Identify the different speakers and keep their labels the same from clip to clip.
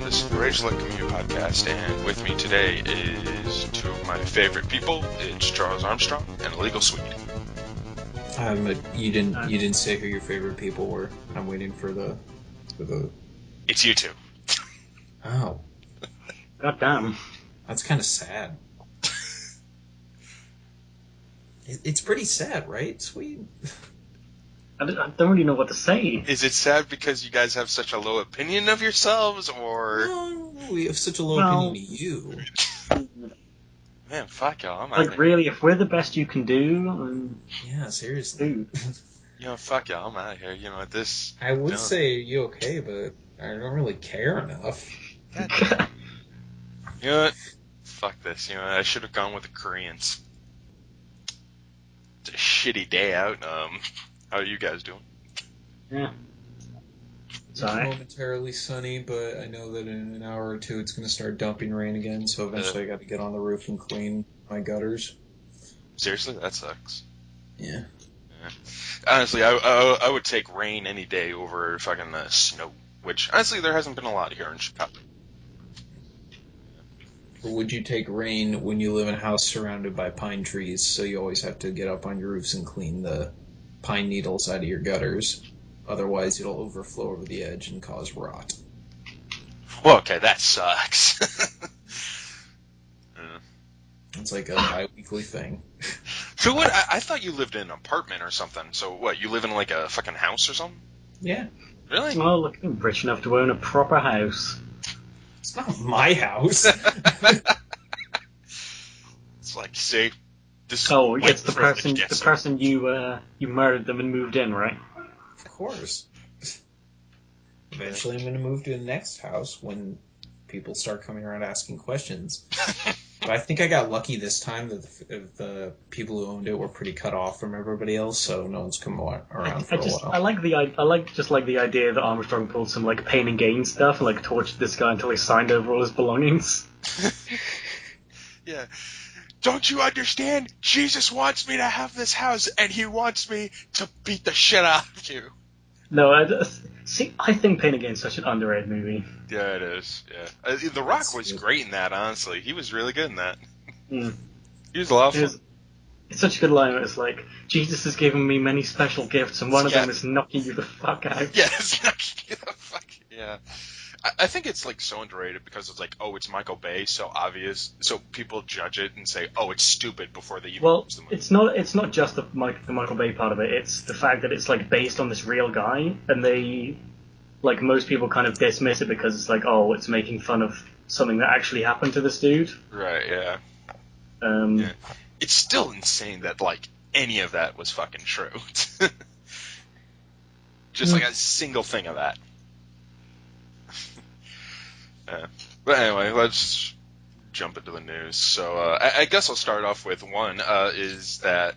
Speaker 1: This is the Rage Like Community Podcast, and with me today is two of my favorite people. It's Charles Armstrong and Illegal Swede.
Speaker 2: You didn't say who your favorite people were. I'm waiting for the.
Speaker 1: It's you two.
Speaker 2: Oh.
Speaker 3: God damn.
Speaker 2: That's kind of sad. It's pretty sad, right, Swede?
Speaker 3: I don't really know what to say.
Speaker 1: Is it sad because you guys have such a low opinion of yourselves, or...
Speaker 2: No, we have such a low opinion of you.
Speaker 1: Man, fuck y'all, I'm
Speaker 3: Like, really, if we're the best you can do, then...
Speaker 2: Yeah, seriously.
Speaker 3: Dude.
Speaker 1: Fuck y'all, I'm out of here. This...
Speaker 2: I would say you okay, but I don't really care enough.
Speaker 1: You know what? Fuck this. I should have gone with the Koreans. It's a shitty day out. How are you guys doing?
Speaker 3: Yeah.
Speaker 2: It's momentarily sunny, but I know that in an hour or two it's going to start dumping rain again, so eventually I got to get on the roof and clean my gutters.
Speaker 1: Seriously? That sucks.
Speaker 2: Yeah.
Speaker 1: Honestly, I would take rain any day over fucking snow, which, honestly, there hasn't been a lot here in Chicago.
Speaker 2: Or would you take rain when you live in a house surrounded by pine trees, so you always have to get up on your roofs and clean the pine needles out of your gutters? Otherwise, it'll overflow over the edge and cause rot.
Speaker 1: Well, okay, that sucks.
Speaker 2: It's like a bi-weekly thing.
Speaker 1: So what? I thought you lived in an apartment or something. So what? You live in like a fucking house or something?
Speaker 2: Yeah.
Speaker 1: Really?
Speaker 3: Well, look, I'm rich enough to own a proper house.
Speaker 2: It's not my house.
Speaker 1: It's like, see, this.
Speaker 3: Oh, it's the person you murdered them and moved in, right?
Speaker 2: Of course. Eventually, I'm going to move to the next house when people start coming around asking questions. But I think I got lucky this time that the people who owned it were pretty cut off from everybody else, so no one's come around for a while.
Speaker 3: I like the idea that Armstrong pulled some like pain and gain stuff and like tortured this guy until he signed over all his belongings.
Speaker 1: Yeah. Don't you understand? Jesus wants me to have this house, and he wants me to beat the shit out of you.
Speaker 3: No, I think Pain and Gain is such an underrated movie.
Speaker 1: Yeah, it is. Yeah, The Rock was great in that. Honestly, he was really good in that.
Speaker 3: Mm.
Speaker 1: He was a lot of fun.
Speaker 3: It's such a good line. It's like, Jesus has given me many special gifts, and one of them is knocking you the fuck out.
Speaker 1: Yeah, it's knocking you the fuck. Yeah. I think it's like so underrated because it's like, oh, it's Michael Bay, so obvious, so people judge it and say, oh, it's stupid before they even watch the movie.
Speaker 3: It's not just the Michael Bay part of it. It's the fact that it's like based on this real guy, and they, like, most people kind of dismiss it because it's like, oh, it's making fun of something that actually happened to this dude.
Speaker 1: Right. Yeah.
Speaker 3: Yeah.
Speaker 1: It's still insane that like any of that was fucking true. Just like a single thing of that. But anyway, let's jump into the news. So I guess I'll start off with one, is that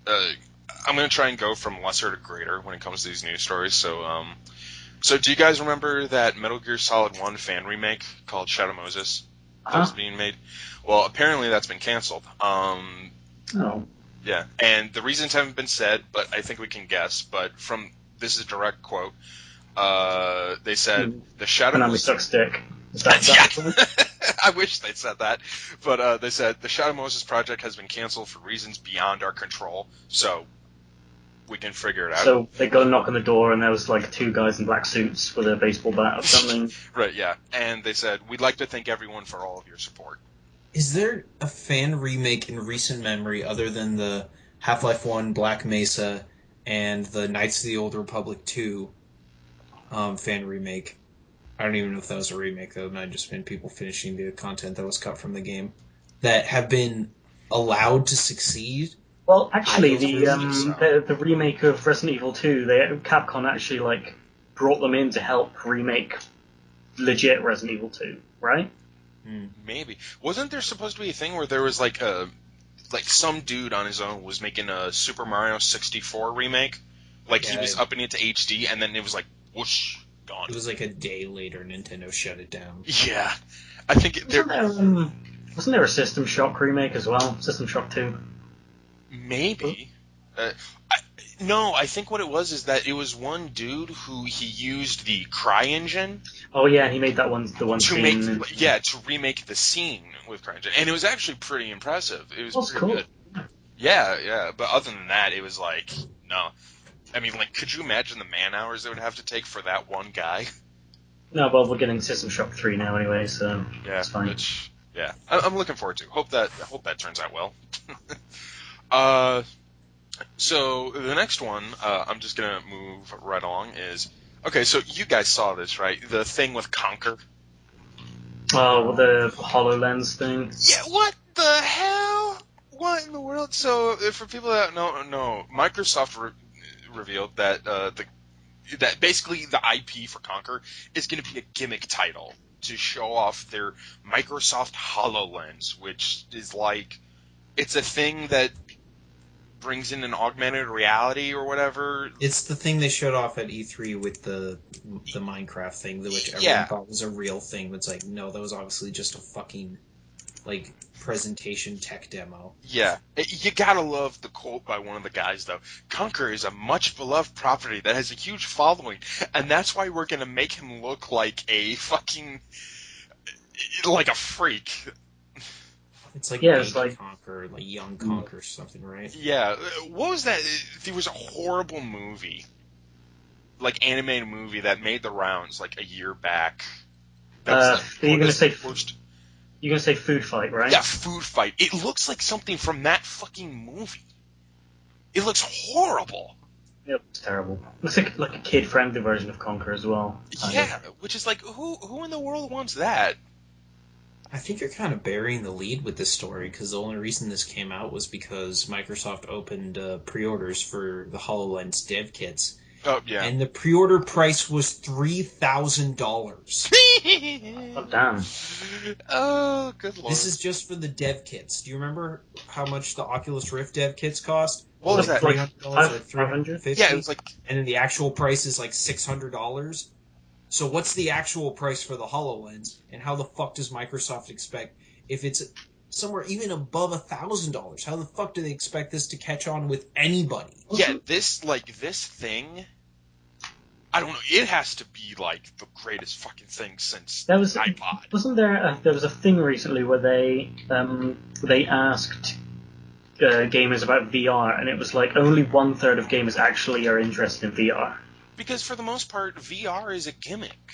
Speaker 1: I'm going to try and go from lesser to greater when it comes to these news stories. So do you guys remember that Metal Gear Solid 1 fan remake called Shadow Moses that was being made? Well, apparently that's been canceled.
Speaker 3: Oh.
Speaker 1: Yeah, and the reasons haven't been said, but I think we can guess. But this is a direct quote. They said the Shadow Moses
Speaker 3: sucks dick.
Speaker 1: I wish they'd said that, but they said the Shadow Moses project has been canceled for reasons beyond our control, so we can figure it out.
Speaker 3: So they got a knock on the door, and there was like two guys in black suits with a baseball bat or something.
Speaker 1: Right, yeah, and they said, we'd like to thank everyone for all of your support.
Speaker 2: Is there a fan remake in recent memory other than the Half-Life 1 Black Mesa and the Knights of the Old Republic 2 fan remake? I don't even know if that was a remake, though. It might have just been people finishing the content that was cut from the game that have been allowed to succeed.
Speaker 3: Well, actually, the remake of Resident Evil 2, Capcom actually like brought them in to help remake legit Resident Evil 2, right?
Speaker 1: Maybe. Wasn't there supposed to be a thing where there was like some dude on his own was making a Super Mario 64 remake? Like he was upping it to HD, and then it was like whoosh. Gone.
Speaker 2: It was like a day later, Nintendo shut it down.
Speaker 1: Yeah. I think
Speaker 3: wasn't there a System Shock remake as well? System Shock 2?
Speaker 1: Maybe. No, I think what it was is that it was one dude who he used the CryEngine
Speaker 3: Oh yeah, and he made the one
Speaker 1: to
Speaker 3: scene.
Speaker 1: to remake the scene with CryEngine, and it was actually pretty impressive. It was
Speaker 3: That's
Speaker 1: pretty
Speaker 3: cool.
Speaker 1: good. Yeah, yeah. But other than that, it was like no. I mean, like, could you imagine the man hours it would have to take for that one guy?
Speaker 3: No, well, we're getting System Shock 3 now anyway, so
Speaker 1: Yeah,
Speaker 3: it's fine.
Speaker 1: which I'm looking forward to. Hope that turns out well. uh, so the next one, I'm just gonna move right along. Is okay. So you guys saw this, right? The thing with Conker.
Speaker 3: Oh, well, the HoloLens thing.
Speaker 1: Yeah. What the hell? What in the world? So for people that don't know, Microsoft revealed that that basically the IP for Conker is going to be a gimmick title to show off their Microsoft HoloLens, which is like it's a thing that brings in an augmented reality or whatever.
Speaker 2: It's the thing they showed off at E3 with the Minecraft thing, which everyone
Speaker 1: Yeah.
Speaker 2: thought was a real thing. But it's like, no, that was obviously just a fucking like presentation tech demo.
Speaker 1: Yeah, you gotta love the quote by one of the guys though. Conker is a much beloved property that has a huge following, and that's why we're gonna make him look like a fucking like a freak.
Speaker 2: It's like
Speaker 3: it's
Speaker 2: Baby
Speaker 3: like
Speaker 2: Conker, like Young Conker or something, right?
Speaker 1: Yeah, what was that? There was a horrible movie, like animated movie that made the rounds like a year back. That was
Speaker 3: you're gonna say
Speaker 1: worst.
Speaker 3: you're gonna say Food Fight, right?
Speaker 1: Yeah, Food Fight. It looks like something from that fucking movie. It looks horrible.
Speaker 3: It looks terrible. Looks like a kid-friendly version of Conquer as well.
Speaker 1: Yeah, which is like, who in the world wants that?
Speaker 2: I think you're kind of burying the lead with this story because the only reason this came out was because Microsoft opened pre-orders for the HoloLens dev kits.
Speaker 1: Oh, yeah.
Speaker 2: And the pre-order price was $3,000.
Speaker 3: Oh, damn.
Speaker 1: Oh, good lord.
Speaker 2: This is just for the dev kits. Do you remember how much the Oculus Rift dev kits cost?
Speaker 1: What was that?
Speaker 3: Like
Speaker 2: $300 or $350?
Speaker 1: Yeah, it was like...
Speaker 2: And then the actual price is like $600. So what's the actual price for the HoloLens? And how the fuck does Microsoft expect, if it's somewhere even above $1,000, how the fuck do they expect this to catch on with anybody?
Speaker 1: Yeah, this thing... I don't know. It has to be like the greatest fucking thing since iPod.
Speaker 3: Wasn't there? There was a thing recently where they asked gamers about VR, and it was like only 1/3 of gamers actually are interested in VR.
Speaker 1: Because for the most part, VR is a gimmick.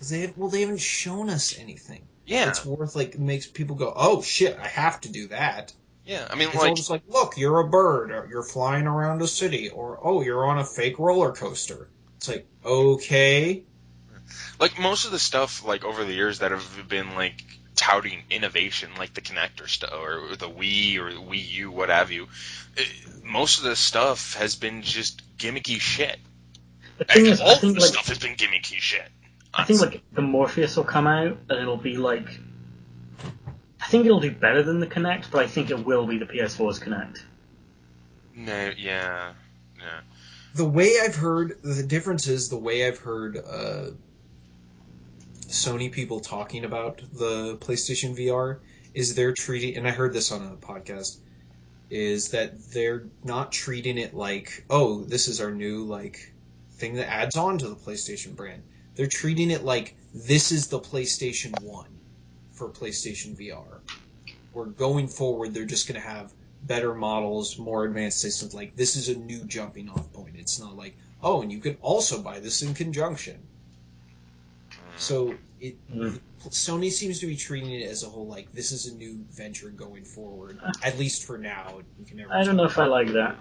Speaker 2: They haven't shown us anything.
Speaker 1: Yeah,
Speaker 2: it's worth makes people go, oh shit, I have to do that.
Speaker 1: Yeah, I mean,
Speaker 2: it's all just like, look, you're a bird, or you're flying around a city, or oh, you're on a fake roller coaster. It's like, okay.
Speaker 1: Like, most of the stuff, like, over the years that have been, like, touting innovation, like the Connector stuff, or the Wii, or the Wii U, what have you, most of the stuff has been just gimmicky shit. All of the stuff has been gimmicky shit.
Speaker 3: I think, like, the Morpheus will come out, and it'll be, like... I think it'll do better than the Kinect, but I think it will be the PS4's Kinect.
Speaker 1: No, yeah.
Speaker 2: The way I've heard, the difference is the way I've heard Sony people talking about the PlayStation VR is they're treating, and I heard this on a podcast, is that they're not treating it like, oh, this is our new like thing that adds on to the PlayStation brand. They're treating it like this is the PlayStation 1 for PlayStation VR. Where going forward, they're just going to have better models, more advanced systems. Like, this is a new jumping off point. It's not like, oh, and you can also buy this in conjunction. So Sony seems to be treating it as a whole, like, this is a new venture going forward. At least for now. You can never
Speaker 3: I don't know if I like that.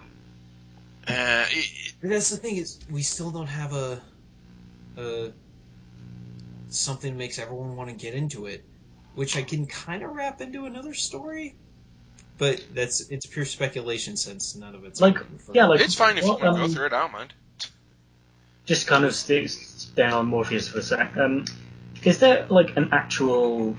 Speaker 2: But that's the thing, is we still don't have a something that makes everyone want to get into it, which I can kind of wrap into another story. But it's pure speculation since none of it's
Speaker 3: like
Speaker 1: it's fine if you want to go through it. I don't mind.
Speaker 3: Just kind of stay on Morpheus for a sec. Is there like an actual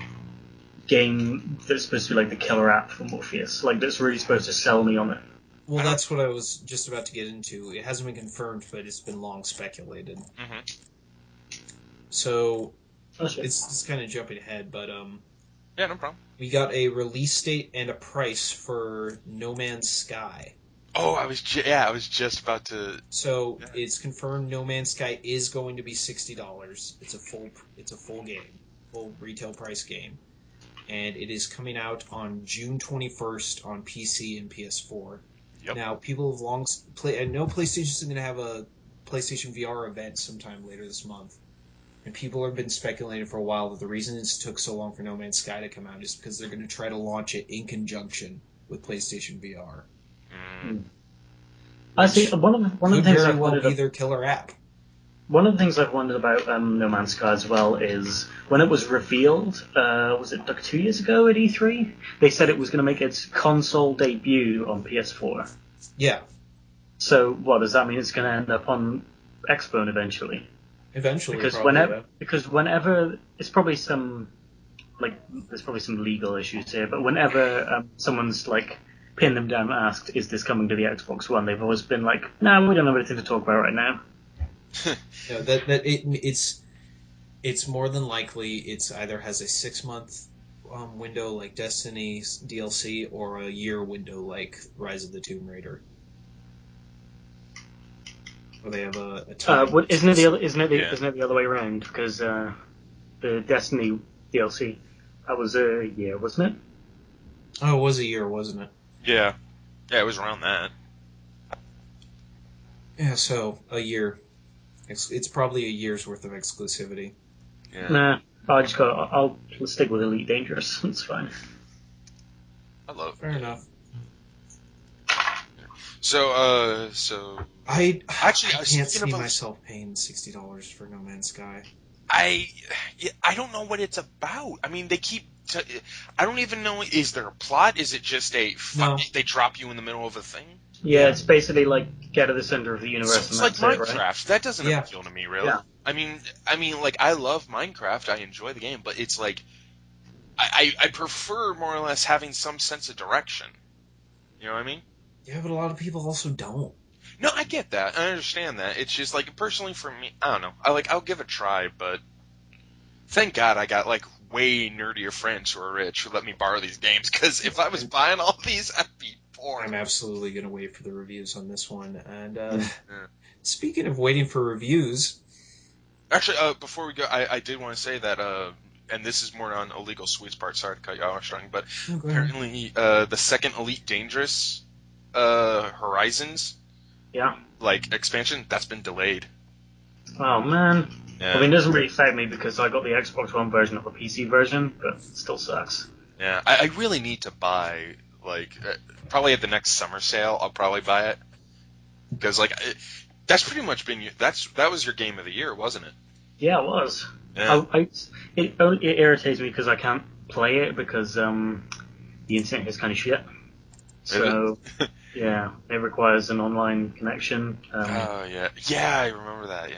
Speaker 3: game that's supposed to be like the killer app for Morpheus, like that's really supposed to sell me on it?
Speaker 2: Well, that's what I was just about to get into. It hasn't been confirmed, but it's been long speculated.
Speaker 1: Mm-hmm.
Speaker 2: So it's kind of jumping ahead, but
Speaker 1: yeah, no problem.
Speaker 2: We got a release date and a price for No Man's Sky.
Speaker 1: Oh, I was just about to.
Speaker 2: So
Speaker 1: Yeah.
Speaker 2: it's confirmed No Man's Sky is going to be $60. It's a full game, full retail price game, and it is coming out on June 21st on PC and PS4.
Speaker 1: Yep.
Speaker 2: Now, people have long play. I know PlayStation's going to have a PlayStation VR event sometime later this month, and people have been speculating for a while that the reason it took so long for No Man's Sky to come out is because they're going to try to launch it in conjunction with PlayStation VR.
Speaker 1: Mm.
Speaker 3: I see. One of the
Speaker 2: Could
Speaker 3: things
Speaker 2: very
Speaker 3: I've
Speaker 2: well
Speaker 3: wondered.
Speaker 2: be their killer app.
Speaker 3: One of the things I've wondered about No Man's Sky as well is when it was revealed, was it like 2 years ago at E3? They said it was going to make its console debut on PS4.
Speaker 2: Yeah,
Speaker 3: So what does that mean? It's going to end up on Xbone eventually?
Speaker 2: eventually,
Speaker 3: Because
Speaker 2: probably.
Speaker 3: whenever it's probably some there's probably some legal issues here, but whenever someone's like pinned them down and asked, "Is this coming to the Xbox One?" They've always been like, "No, we don't have anything to talk about right now."
Speaker 2: Yeah, it's more than likely it's either has a 6 month window like Destiny's DLC or a year window like Rise of the Tomb Raider. Or they have a time.
Speaker 3: Isn't it the other way around? Because the Destiny DLC that was a year, wasn't it?
Speaker 2: Oh, it was a year, wasn't it?
Speaker 1: Yeah. Yeah, it was around that.
Speaker 2: Yeah, so a year. It's probably a year's worth of exclusivity.
Speaker 1: Yeah.
Speaker 3: Nah, I'll stick with Elite Dangerous. It's fine.
Speaker 1: I love.
Speaker 2: Fair enough.
Speaker 1: So
Speaker 2: I
Speaker 1: Actually,
Speaker 2: can't
Speaker 1: speaking
Speaker 2: see
Speaker 1: of-
Speaker 2: myself paying $60 for No Man's Sky.
Speaker 1: I don't know what it's about. I mean, they keep. I don't even know. Is there a plot? Is it just
Speaker 2: No.
Speaker 1: they drop you in the middle of a thing?
Speaker 3: Yeah, it's basically like get to the center of the
Speaker 1: So
Speaker 3: universe
Speaker 1: it's
Speaker 3: and
Speaker 1: like
Speaker 3: that's
Speaker 1: Minecraft.
Speaker 3: it, right?
Speaker 1: That doesn't
Speaker 2: Yeah.
Speaker 1: appeal to me, really.
Speaker 3: Yeah.
Speaker 1: I mean, like I love Minecraft. I enjoy the game, but it's like I prefer more or less having some sense of direction. You know what I mean?
Speaker 2: Yeah, but a lot of people also don't.
Speaker 1: No, I get that. I understand that. It's just like personally for me, I don't know. I'll give it a try, but thank God I got like way nerdier friends who are rich who let me borrow these games. Because if I was buying all these, I'd be poor.
Speaker 2: I'm absolutely going to wait for the reviews on this one. And
Speaker 1: Yeah.
Speaker 2: speaking of waiting for reviews,
Speaker 1: Actually, before we go, I did want to say that, and this is more on Illegal Sweet's part. Sorry to cut you off, Strong, but
Speaker 2: oh, go ahead.
Speaker 1: apparently the second Elite Dangerous Horizons
Speaker 3: Yeah.
Speaker 1: like expansion that's been delayed.
Speaker 3: Oh man.
Speaker 1: Yeah.
Speaker 3: I mean, it doesn't really affect me because I got the Xbox One version of the PC version, but it still sucks.
Speaker 1: Yeah, I really need to buy, like, probably at the next summer sale, I'll probably buy it. Because, like, that's pretty much been, that was your game of the year, wasn't it?
Speaker 3: Yeah, it was.
Speaker 1: Yeah.
Speaker 3: It irritates me because I can't play it because the internet is kind of shit. So, yeah, it requires an online connection.
Speaker 1: Oh, yeah. Yeah, I remember that, yeah.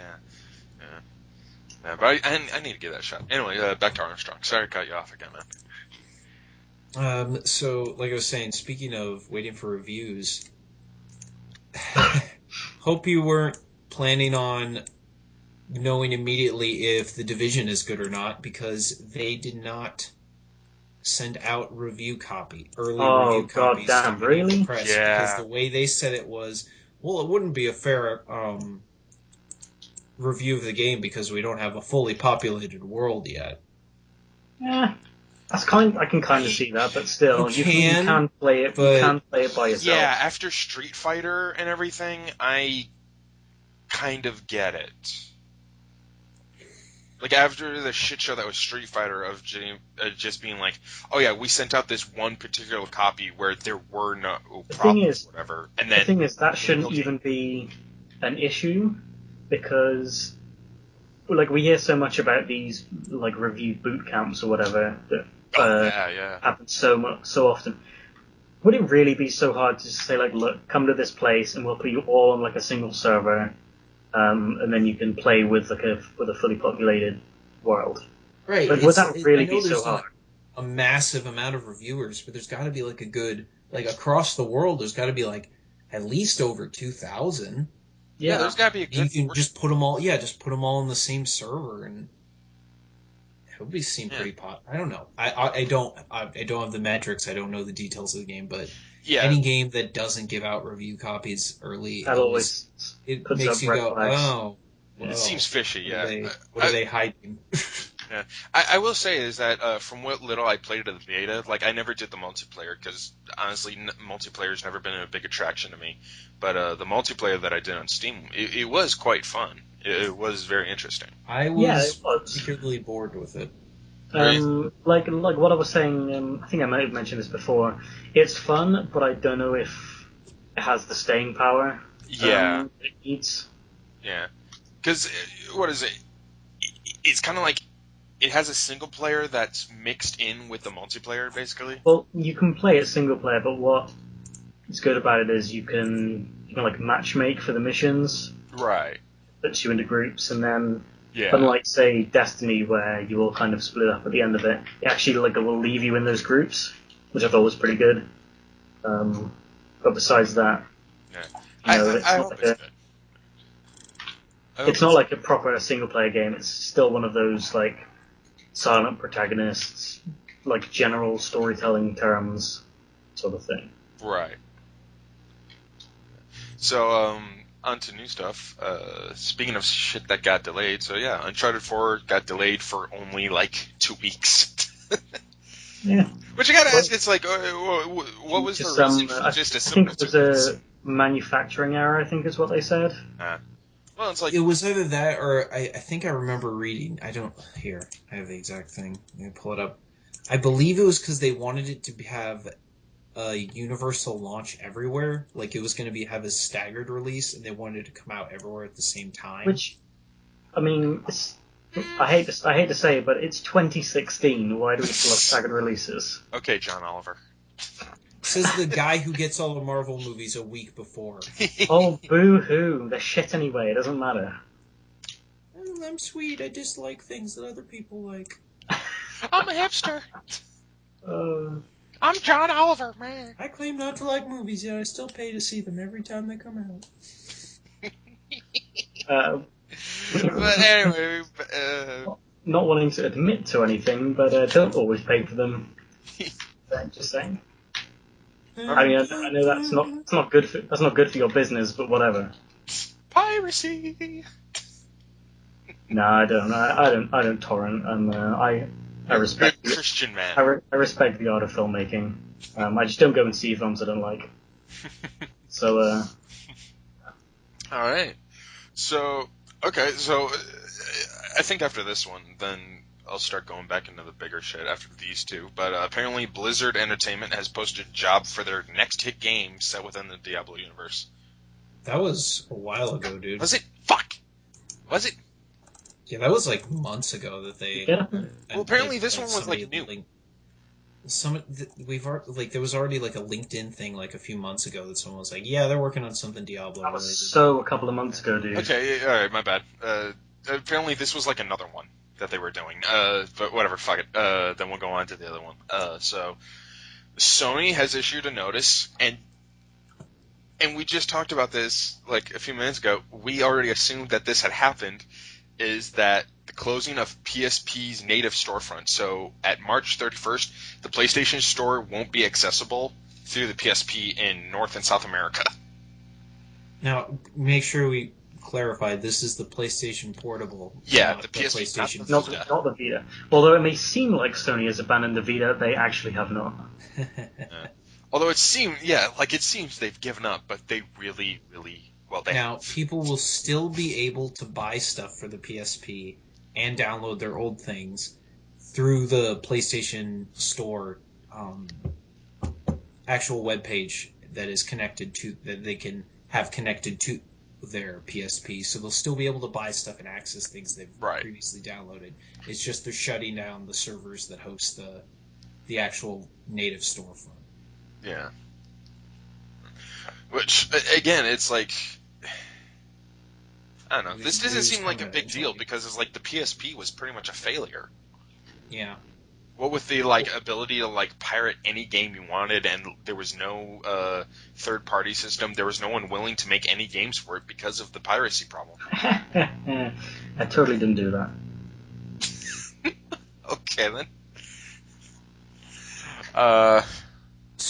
Speaker 1: Yeah, but I need to give that a shot. Anyway, back to Armstrong. Sorry to cut you off again, man.
Speaker 2: So, like I was saying, speaking of waiting for reviews, hope you weren't planning on knowing immediately if The Division is good or not, because they did not send out early review copies
Speaker 3: God damn,
Speaker 2: to
Speaker 3: really?
Speaker 2: the press,
Speaker 1: Yeah.
Speaker 2: because the way they said it was, well, it wouldn't be a fair review of the game because we don't have a fully populated world yet.
Speaker 3: Yeah, I can kind of see that, but still,
Speaker 2: You
Speaker 3: you can play it.
Speaker 2: but-
Speaker 3: You can play it by yourself.
Speaker 1: Yeah, after Street Fighter and everything, I kind of get it. Like, after the shit show that was Street Fighter, of just being like, oh yeah, we sent out this one particular copy where there were no problems, whatever. And then
Speaker 3: The thing is, that shouldn't even be an issue, because, like, we hear so much about these, like, review boot camps or whatever that
Speaker 1: yeah.
Speaker 3: happen so often. Would it really be so hard to just say, like, look, come to this place and we'll put you all on, like, a single server, and then you can play with a fully populated world?
Speaker 2: Right.
Speaker 3: Like, would that really
Speaker 2: I know
Speaker 3: be so
Speaker 2: there's
Speaker 3: hard?
Speaker 2: not a massive amount of reviewers, but there's got to be like a good, like across the world, there's got to be like at least over 2,000.
Speaker 1: Yeah, there's got to be a
Speaker 2: You
Speaker 1: good.
Speaker 2: can just put them all, just put them all on the same server, and it would seem pretty I don't know. I don't have the metrics. I don't know the details of the game, but
Speaker 1: Yeah,
Speaker 2: Any game that doesn't give out review copies early,
Speaker 3: That always
Speaker 2: it
Speaker 3: puts
Speaker 2: makes
Speaker 3: up
Speaker 2: you
Speaker 3: red
Speaker 2: go,
Speaker 3: flags.
Speaker 2: oh,
Speaker 3: Yeah.
Speaker 1: it seems fishy.
Speaker 2: what are
Speaker 1: Yeah,
Speaker 2: they hiding?
Speaker 1: yeah. I will say is that from what little I played of the beta, like I never did the multiplayer because honestly, multiplayer's never been a big attraction to me. But the multiplayer that I did on Steam, it was quite fun. It was very interesting.
Speaker 2: I
Speaker 3: Yeah, it
Speaker 2: was
Speaker 3: was.
Speaker 2: particularly bored with it.
Speaker 3: Like what I was saying, I think I might have mentioned this before. It's fun, but I don't know if it has the staying power
Speaker 1: Yeah,
Speaker 3: it needs.
Speaker 1: yeah. Because what is it? It's kind of like it has a single player that's mixed in with the multiplayer, basically.
Speaker 3: Well, you can play it single player, but what is good about it is you can like matchmake for the missions,
Speaker 1: Right.
Speaker 3: puts you into groups, and then
Speaker 1: Yeah.
Speaker 3: unlike say Destiny, where you all kind of split up at the end of it, it actually like it will leave you in those groups, which I thought was pretty good. But besides that,
Speaker 1: Yeah.
Speaker 3: it's
Speaker 1: I
Speaker 3: not
Speaker 1: hope
Speaker 3: like
Speaker 1: it's good.
Speaker 3: it's not like a proper single player game. It's still one of those like silent protagonists, like general storytelling terms sort of thing.
Speaker 1: Right. So, on to new stuff. Speaking of shit that got delayed, so yeah, Uncharted 4 got delayed for only like 2 weeks.
Speaker 3: Yeah.
Speaker 1: Which you gotta ask, it's like, what was the reason for just a
Speaker 3: I
Speaker 1: simple
Speaker 3: think it was
Speaker 1: 2 weeks?
Speaker 3: a manufacturing error, I think is what they said.
Speaker 1: Well, it's like,
Speaker 2: It was either that or I think I remember reading. I have the exact thing. Let me pull it up. I believe it was because they wanted it to have a universal launch everywhere. Like it was going to have a staggered release, and they wanted it to come out everywhere at the same time.
Speaker 3: Which, I mean, I hate to say it, but it's 2016. Why do we still have staggered releases?
Speaker 1: okay, John Oliver.
Speaker 2: Says the guy who gets all the Marvel movies a week before.
Speaker 3: Oh, boo-hoo. They're shit anyway. It doesn't matter.
Speaker 2: I'm sweet. I dislike things that other people like.
Speaker 1: I'm a hipster.
Speaker 3: Uh,
Speaker 1: I'm John Oliver, man.
Speaker 2: I claim not to like movies, yet I still pay to see them every time they come out.
Speaker 1: But anyway,
Speaker 3: not wanting to admit to anything, but don't always pay for them. Just saying. I mean, I know that's not good for your business, but whatever.
Speaker 1: piracy.
Speaker 3: No, I don't. I don't torrent, and I respect
Speaker 1: Good Christian man.
Speaker 3: I respect the art of filmmaking. I just don't go and see films I don't like. So,
Speaker 1: All right. So, okay. So, I think after this one, then I'll start going back into the bigger shit after these two. But apparently, Blizzard Entertainment has posted a job for their next hit game set within the Diablo universe.
Speaker 2: That was a while ago, dude.
Speaker 1: Was it? Fuck. Was it?
Speaker 2: Yeah, that was like months ago that they.
Speaker 3: yeah.
Speaker 1: Well, apparently this one was like new.
Speaker 2: There was already like a LinkedIn thing like a few months ago that someone was like, yeah, they're working on something Diablo
Speaker 3: That
Speaker 2: related.
Speaker 3: was so a couple of months ago, dude.
Speaker 1: Okay, all right, my bad. Apparently this was like another one that they were doing. But whatever, fuck it. Then we'll go on to the other one. So Sony has issued a notice, and we just talked about this like a few minutes ago. We already assumed that this had happened. Is that the closing of PSP's native storefront? So at March 31st, the PlayStation Store won't be accessible through the PSP in North and South America.
Speaker 2: Now, make sure we clarify, this is the PlayStation Portable.
Speaker 1: Yeah,
Speaker 2: not
Speaker 1: the PSP,
Speaker 2: PlayStation
Speaker 3: Not
Speaker 1: Vita.
Speaker 3: the Vita. Although it may seem like Sony has abandoned the Vita, they actually have not.
Speaker 1: Although it seems they've given up, but they really, really, well, they
Speaker 2: Now,
Speaker 1: have.
Speaker 2: people will still be able to buy stuff for the PSP and download their old things through the PlayStation Store actual webpage that is connected to, that they can have connected to their PSP. So they'll still be able to buy stuff and access things they've previously downloaded. It's just they're shutting down the servers that host the actual native storefront.
Speaker 1: Yeah. Which, again, it's like, I don't know. This doesn't seem like a big deal because it's like the PSP was pretty much a failure.
Speaker 2: Yeah.
Speaker 1: What with the like ability to like pirate any game you wanted, and there was no third-party system. There was no one willing to make any games for it because of the piracy problem.
Speaker 3: I totally didn't do that.
Speaker 1: Okay then.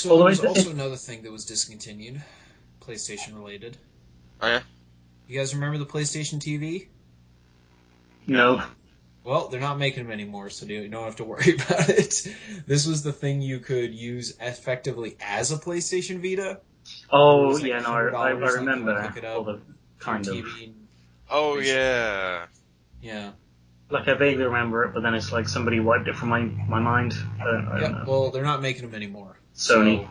Speaker 2: So
Speaker 3: Although
Speaker 2: there was also another thing that was discontinued, PlayStation related.
Speaker 1: Oh yeah.
Speaker 2: You guys remember the PlayStation TV?
Speaker 3: no.
Speaker 2: Well, they're not making them anymore, so you don't have to worry about it. This was the thing you could use effectively as a PlayStation Vita. It
Speaker 3: Oh
Speaker 2: was like
Speaker 3: yeah, no, I
Speaker 2: $100, and you would
Speaker 3: remember
Speaker 2: hook it
Speaker 3: all
Speaker 2: up
Speaker 3: the
Speaker 2: to your
Speaker 3: kind of.
Speaker 2: TV.
Speaker 1: Oh
Speaker 2: Pretty sure.
Speaker 1: yeah.
Speaker 2: Yeah.
Speaker 3: Like I vaguely remember it, but then it's like somebody wiped it from my mind. I don't
Speaker 2: Yep.
Speaker 3: know.
Speaker 2: Well, they're not making them anymore.
Speaker 3: Sony.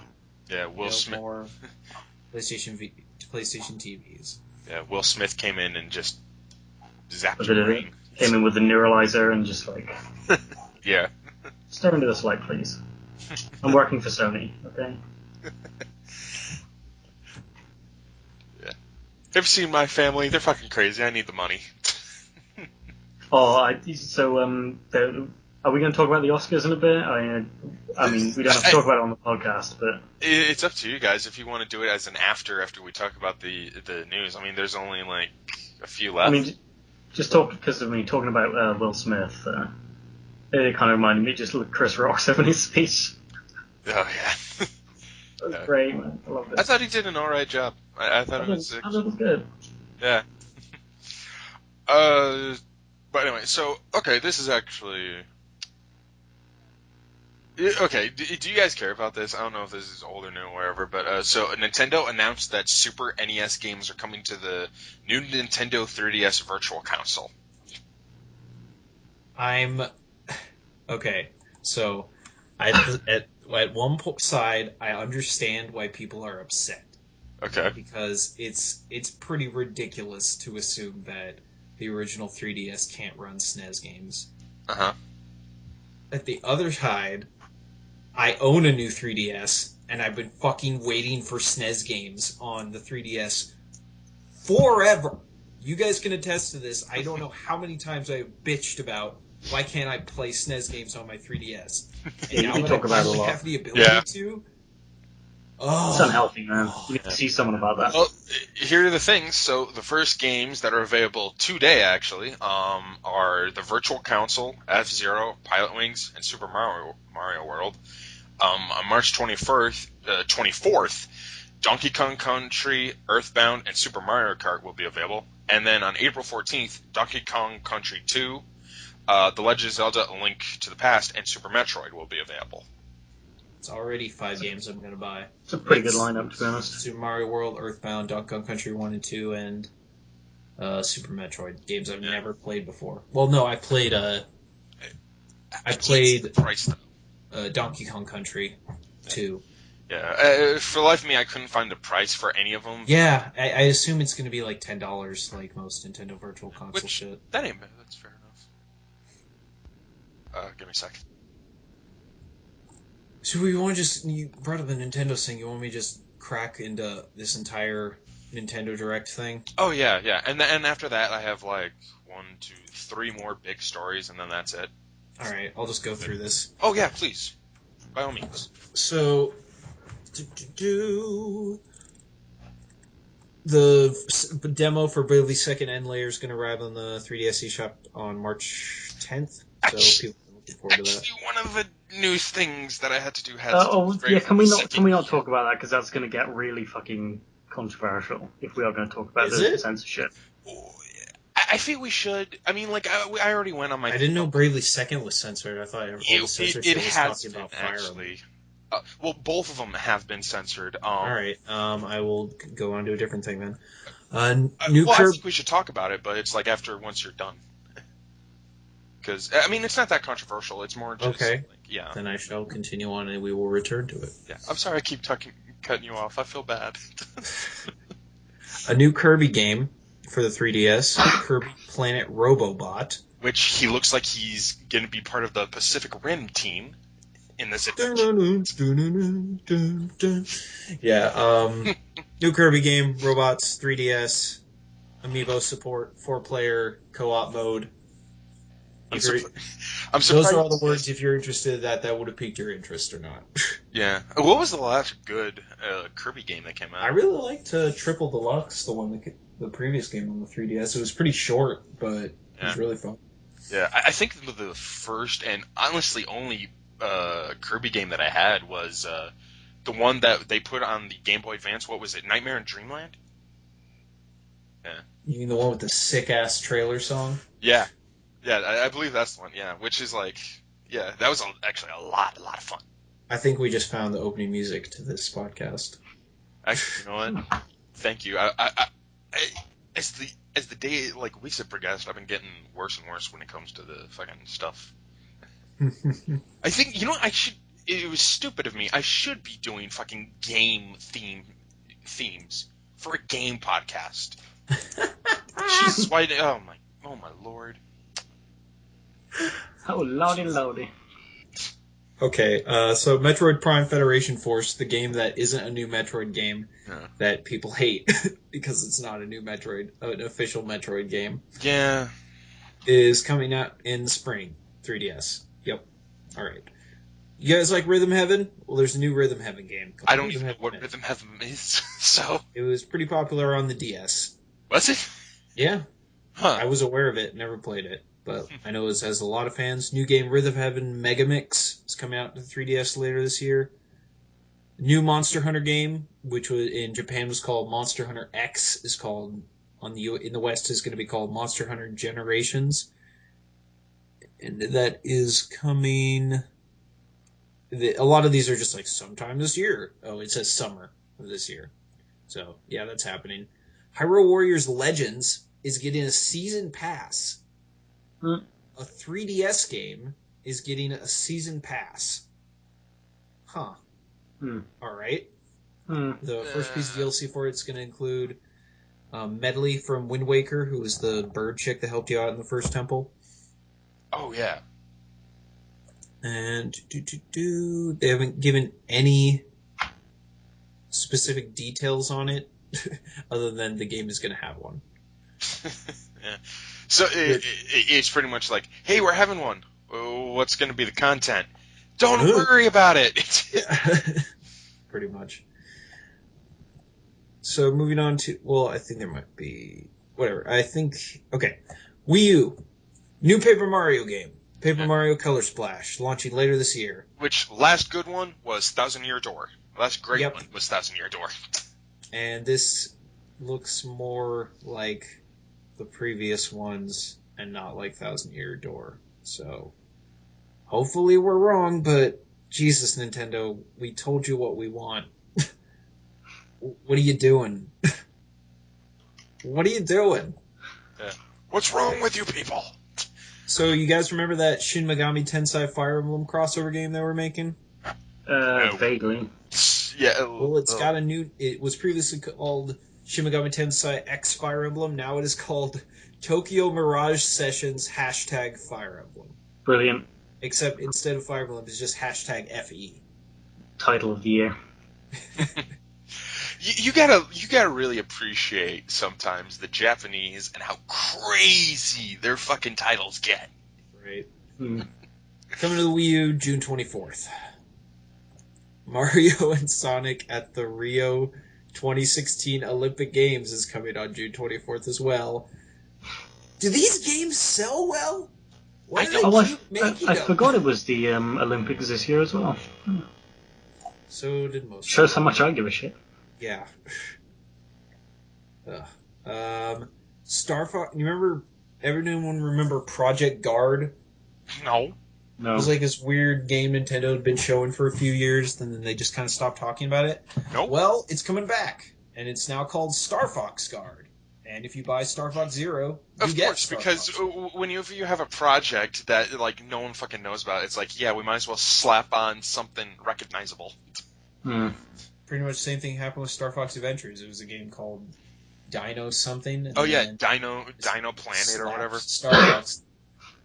Speaker 2: So,
Speaker 1: Yeah. Will
Speaker 2: no
Speaker 1: Smith.
Speaker 2: more PlayStation TVs.
Speaker 1: Yeah. Will Smith came in and just zapped
Speaker 3: But
Speaker 1: your
Speaker 3: it
Speaker 1: brain.
Speaker 3: came in with the neuralizer and just like,
Speaker 1: Yeah.
Speaker 3: stare into this light, please. I'm working for Sony, okay?
Speaker 1: Have you seen my family? They're fucking crazy. I need the money.
Speaker 3: Oh, are we going to talk about the Oscars in a bit? I mean, we don't have to talk about it on the podcast, but
Speaker 1: It's up to you guys if you want to do it as an after we talk about the news. I mean, there's only like a few left.
Speaker 3: I mean, just talking about Will Smith, it kind of reminded me just of Chris Rock's opening speech.
Speaker 1: Oh yeah.
Speaker 3: That was great, man. I loved it.
Speaker 1: I thought he did an alright job. I thought it was.
Speaker 3: I thought it was good.
Speaker 1: Yeah. But anyway, so okay, this is actually. Okay, do you guys care about this? I don't know if this is old or new or whatever, but so Nintendo announced that Super NES games are coming to the new Nintendo 3DS Virtual Console.
Speaker 2: Okay. So, at one side, I understand why people are upset.
Speaker 1: Okay.
Speaker 2: Because it's pretty ridiculous to assume that the original 3DS can't run SNES games.
Speaker 1: Uh-huh.
Speaker 2: At the other side, I own a new 3DS, and I've been fucking waiting for SNES games on the 3DS forever. You guys can attest to this. I don't know how many times I've bitched about why can't I play SNES games on my 3DS. And now
Speaker 3: You
Speaker 2: that
Speaker 3: talk
Speaker 2: I
Speaker 3: about it a
Speaker 2: finally
Speaker 3: lot.
Speaker 2: have the ability to... Oh,
Speaker 3: It's unhealthy, man. You need to see someone about that.
Speaker 1: Well, here are the things. So the first games that are available today, actually, are the Virtual Console, F-Zero, Pilot Wings, and Super Mario World. On March 24th, Donkey Kong Country, Earthbound, and Super Mario Kart will be available. And then on April 14th, Donkey Kong Country 2, The Legend of Zelda: A Link to the Past, and Super Metroid will be available.
Speaker 2: it's already 5 games I'm going to buy.
Speaker 3: It's a pretty good lineup, to be honest.
Speaker 2: Super Mario World, Earthbound, Donkey Kong Country 1 and 2, and Super Metroid. Games I've never played before. Well, no, I played
Speaker 1: Price, though.
Speaker 2: Donkey Kong Country 2.
Speaker 1: Yeah, for the life of me, I couldn't find the price for any of them.
Speaker 2: Yeah, I assume it's going to be like $10, like most Nintendo Virtual Console shit.
Speaker 1: That ain't bad. That's fair enough. Give me a sec.
Speaker 2: So we want to you brought up the Nintendo thing. You want me to just crack into this entire Nintendo Direct thing?
Speaker 1: Oh yeah. And after that, I have like 1, 2, 3 more big stories, and then that's it.
Speaker 2: All right, I'll just go through this.
Speaker 1: Oh yeah, please, by all means.
Speaker 2: So, the demo for Bravely Second End Layer is going to arrive on the 3DS eShop on March 10th. So people are looking forward to that.
Speaker 1: Actually, one of the new things that I had to do has.
Speaker 3: Can we not talk about that because that's going to get really fucking controversial if we are going to talk about the censorship.
Speaker 1: I feel we should. I mean, like I already went on my.
Speaker 2: I didn't know Bravely Second was censored. I thought all the censorship was
Speaker 1: has
Speaker 2: talking about
Speaker 1: been,
Speaker 2: Fire
Speaker 1: actually. Well, both of them have been censored.
Speaker 2: All right. I will go on to a different thing then.
Speaker 1: I think we should talk about it, but it's like once you're done. Because I mean, it's not that controversial. It's more just
Speaker 2: okay.
Speaker 1: Yeah.
Speaker 2: Then I shall continue on, and we will return to it.
Speaker 1: Yeah. I'm sorry, I keep cutting you off. I feel bad.
Speaker 2: A new Kirby game for the 3DS, Kirby Planet Robobot.
Speaker 1: Which he looks like he's going to be part of the Pacific Rim team in this adventure.
Speaker 2: Yeah, new Kirby game, robots, 3DS, amiibo support, 4-player co-op mode.
Speaker 1: I'm surprised.
Speaker 2: Those are all the words. If you're interested, that would have piqued your interest or not.
Speaker 1: Yeah. What was the last good Kirby game that came out?
Speaker 2: I really liked Triple Deluxe, the previous game on the 3DS. It was pretty short, but it was really fun.
Speaker 1: Yeah, I think the first and honestly only Kirby game that I had was the one that they put on the Game Boy Advance. What was it? Nightmare in Dreamland? Yeah.
Speaker 2: You mean the one with the sick ass trailer song?
Speaker 1: Yeah. Yeah, I believe that's the one. Yeah, which is like, yeah, that was actually a lot of fun.
Speaker 2: I think we just found the opening music to this podcast.
Speaker 1: Actually, you know what? Thank you. As the day, like, weeks have progressed, I've been getting worse and worse when it comes to the fucking stuff. I think, you know, it was stupid of me. I should be doing fucking game themes for a game podcast. Jesus, why? Oh my lord.
Speaker 3: Oh, lordy.
Speaker 2: Okay, so Metroid Prime Federation Force, the game that isn't a new Metroid game that people hate because it's not a new Metroid, an official Metroid game.
Speaker 1: Yeah.
Speaker 2: Is coming out in spring, 3DS. Yep. All right. You guys like Rhythm Heaven? Well, there's a new Rhythm Heaven game.
Speaker 1: I don't even know what Rhythm Heaven is, so...
Speaker 2: It was pretty popular on the DS.
Speaker 1: Was it?
Speaker 2: Yeah.
Speaker 1: Huh.
Speaker 2: I was aware of it, never played it, but I know it has a lot of fans. New game Rhythm Heaven Mega Mix is coming out to the 3DS later this year. New Monster Hunter game, which was in Japan was called Monster Hunter X, is called in the West is going to be called Monster Hunter Generations, and that is coming. A lot of these are just like sometime this year. Oh, it says summer of this year, so yeah, that's happening. Hyrule Warriors Legends is getting a season pass. A 3DS game is getting a season pass. Huh. All right. The first piece of DLC for it's going to include Medley from Wind Waker, who was the bird chick that helped you out in the first temple.
Speaker 1: Oh, yeah.
Speaker 2: And they haven't given any specific details on it, other than the game is going to have one.
Speaker 1: Yeah. So it's pretty much like, hey, we're having one. What's going to be the content? Don't worry about it.
Speaker 2: Pretty much. So moving on to, well, I think there might be, whatever. Okay. Wii U. New Paper Mario game. Paper Mario Color Splash, launching later this year.
Speaker 1: Which, last good one was Thousand Year Door. Last great one was Thousand Year Door.
Speaker 2: And this looks more like the previous ones and not like Thousand Year Door. So, hopefully we're wrong, but Jesus, Nintendo, we told you what we want. What are you doing? What are you doing?
Speaker 1: Yeah. What's wrong with you people?
Speaker 2: So, you guys remember that Shin Megami Tensei Fire Emblem crossover game they were making?
Speaker 3: Vaguely.
Speaker 1: Yeah.
Speaker 2: Well, it's got a new... It was previously called Shin Megami Tensei X Fire Emblem. Now it is called Tokyo Mirage Sessions #Fire Emblem.
Speaker 3: Brilliant.
Speaker 2: Except instead of Fire Emblem, it's just #FE.
Speaker 3: Title of the year.
Speaker 1: You gotta really appreciate sometimes the Japanese and how crazy their fucking titles get.
Speaker 2: Right. Coming to the Wii U, June 24th. Mario and Sonic at the Rio 2016 Olympic Games is coming on June 24th as well. Do these games sell well? Why do they keep making
Speaker 3: I
Speaker 2: them?
Speaker 3: forgot it was the Olympics this year as well.
Speaker 2: So did most.
Speaker 3: Shows how much I give a shit.
Speaker 2: Yeah. Star Fox. You remember? Everyone remember Project Guard?
Speaker 1: No.
Speaker 2: It was like this weird game Nintendo had been showing for a few years, and then they just kind of stopped talking about it.
Speaker 1: Nope.
Speaker 2: Well, it's coming back, and it's now called Star Fox Guard. And if you buy Star Fox Zero, you get Star
Speaker 1: because
Speaker 2: Fox.
Speaker 1: whenever you have a project that like no one fucking knows about, it's like, yeah, we might as well slap on something recognizable.
Speaker 2: Pretty much the same thing happened with Star Fox Adventures. It was a game called Dino something. And
Speaker 1: Dino Planet or whatever.
Speaker 2: Star Fox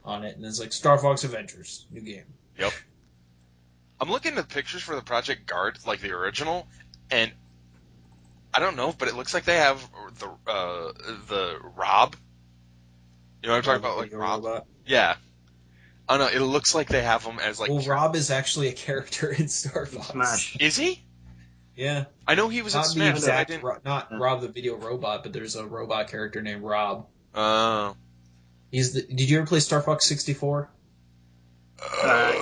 Speaker 2: on it, and it's like Star Fox Adventures, new game.
Speaker 1: Yep. I'm looking at pictures for the Project Guard, like the original, and I don't know, but it looks like they have the Rob. You know what I'm talking about, like Rob? Robot? Yeah. I don't know. It looks like they have him as like.
Speaker 2: Well, Rob is actually a character in Star Fox.
Speaker 3: Smash.
Speaker 1: Is he?
Speaker 2: Yeah.
Speaker 1: I know he was in Smash.
Speaker 2: Not Rob the video robot, but there's a robot character named Rob.
Speaker 1: Oh.
Speaker 2: Did you ever play Star Fox 64?
Speaker 3: Star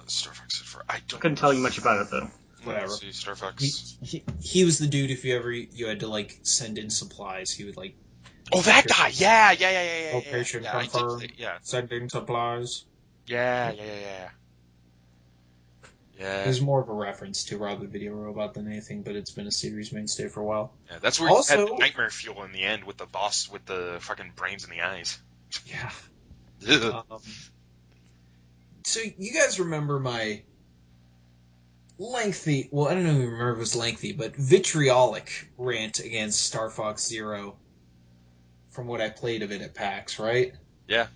Speaker 3: Fox 64.
Speaker 1: I don't.
Speaker 3: Couldn't tell you much about it though.
Speaker 2: Whatever.
Speaker 1: Let's see, Star Fox.
Speaker 2: He was the dude. If you had to like send in supplies, he would like.
Speaker 1: Oh, that guy! Yeah.
Speaker 2: Location
Speaker 1: Yeah, I did play.
Speaker 2: confirmed.
Speaker 1: Yeah.
Speaker 2: Sending supplies.
Speaker 1: Yeah.
Speaker 2: It was more of a reference to Rob the Video Robot than anything, but it's been a series mainstay for a while.
Speaker 1: Yeah, that's where you had
Speaker 2: Also,
Speaker 1: the nightmare fuel in the end with the boss with the fucking brains in the eyes.
Speaker 2: yeah.
Speaker 1: Ugh.
Speaker 2: So you guys remember my lengthy, well, I don't even remember if it was lengthy, but vitriolic rant against Star Fox Zero from what I played of it at PAX, right?
Speaker 1: Yeah,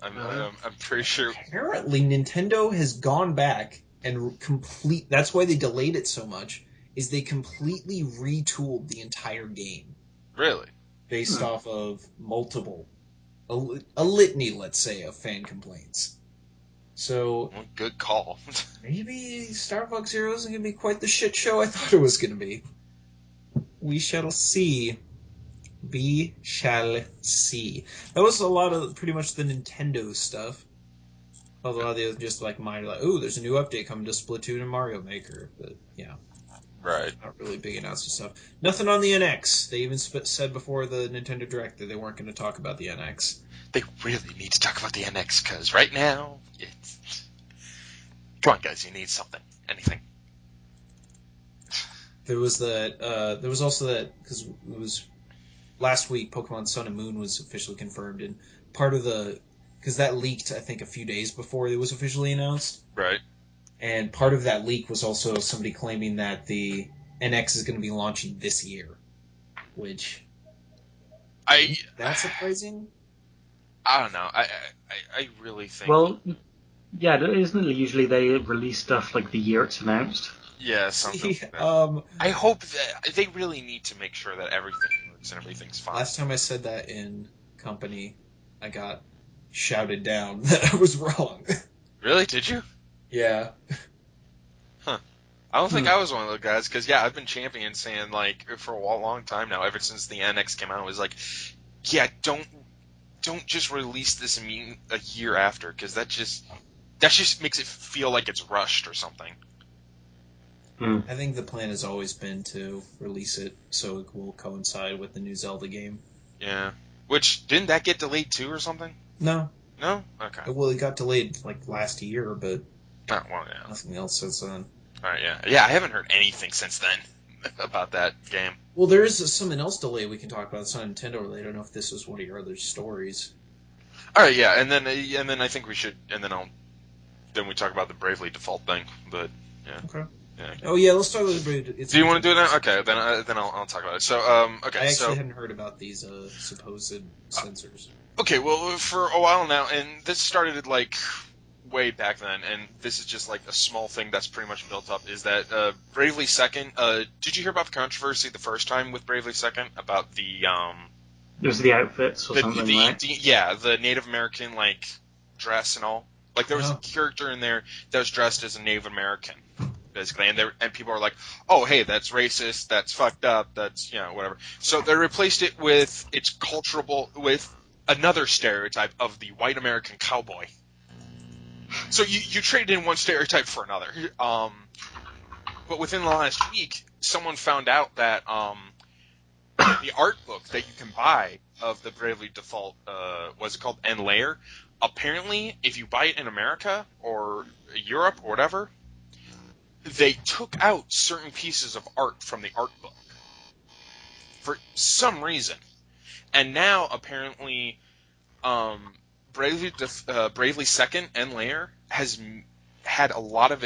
Speaker 1: I'm pretty sure.
Speaker 2: Apparently, Nintendo has gone back and that's why they delayed it so much, is they completely retooled the entire game.
Speaker 1: Really?
Speaker 2: Based off of a litany, let's say, of fan complaints. So,
Speaker 1: Well, good call.
Speaker 2: maybe Star Fox Zero isn't going to be quite the shit show I thought it was going to be. We shall see. We shall see. That was a lot of pretty much the Nintendo stuff. Although they just like minor, like, oh, there's a new update coming to Splatoon and Mario Maker. But yeah,
Speaker 1: Right.
Speaker 2: not really big announcement stuff. Nothing on the NX. They even said before the Nintendo Direct that they weren't going to talk about the NX.
Speaker 1: They really need to talk about the NX because right now it's. Come on, guys! You need something, anything.
Speaker 2: There was that. There was also that because it was last week. Pokemon Sun and Moon was officially confirmed, and part of because that leaked, I think, a few days before it was officially announced.
Speaker 1: Right.
Speaker 2: And part of that leak was also somebody claiming that the NX is going to be launching this year, which that's surprising.
Speaker 1: I don't know. I really think.
Speaker 3: Well, yeah, isn't it usually they release stuff like the year it's announced?
Speaker 1: Yeah, something. Like that. I hope that they really need to make sure that everything works and everything's fine.
Speaker 2: Last time I said that in company, I got shouted down that I was wrong.
Speaker 1: Really? Did you?
Speaker 2: Yeah.
Speaker 1: Huh. I don't think I was one of those guys, because, yeah, I've been championing saying, like, for a long time now, ever since the NX came out, it was like, yeah, don't just release this a year after, because that just makes it feel like it's rushed or something.
Speaker 2: I think the plan has always been to release it so it will coincide with the new Zelda game.
Speaker 1: Yeah. Which, didn't that get delayed too or something?
Speaker 2: No.
Speaker 1: No? Okay.
Speaker 2: Well, it got delayed, like, last year, but
Speaker 1: Oh, well, yeah.
Speaker 2: nothing else since then.
Speaker 1: Alright, yeah. Yeah, I haven't heard anything since then about that game.
Speaker 2: Well, there is something else delayed we can talk about. It's not Nintendo related. I don't know if this was one of your other stories.
Speaker 1: Alright, yeah, and then I think we should, and then we talk about the Bravely Default thing, but, yeah.
Speaker 2: Okay.
Speaker 1: Yeah.
Speaker 2: Oh yeah, let's start with the.
Speaker 1: Do you want to do that? Okay, then I'll talk about it. So okay,
Speaker 2: I actually hadn't heard about these supposed censors.
Speaker 1: Okay, well for a while now, and this started like way back then, and this is just like a small thing that's pretty much built up. Is that Bravely Second? Did you hear about the controversy the first time with Bravely Second about the
Speaker 3: It was the outfits or something, right?
Speaker 1: The Native American like dress and all. Like there was a character in there that was dressed as a Native American. Basically, and people are like, "Oh, hey, that's racist. That's fucked up. That's whatever." So they replaced it with with another stereotype of the white American cowboy. So you traded in one stereotype for another. But within the last week, someone found out that the art book that you can buy of the Bravely Default, what's it called, End Layer? Apparently, if you buy it in America or Europe or whatever, they took out certain pieces of art from the art book for some reason, and now apparently, Bravely Second End Layer has had a lot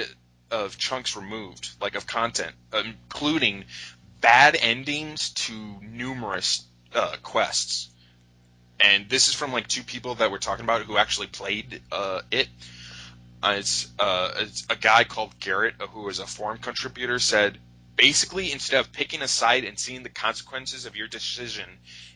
Speaker 1: of chunks removed, like of content, including bad endings to numerous quests. And this is from like two people that we're talking about who actually played it. It's a guy called Garrett, who is a forum contributor, said, basically, instead of picking a side and seeing the consequences of your decision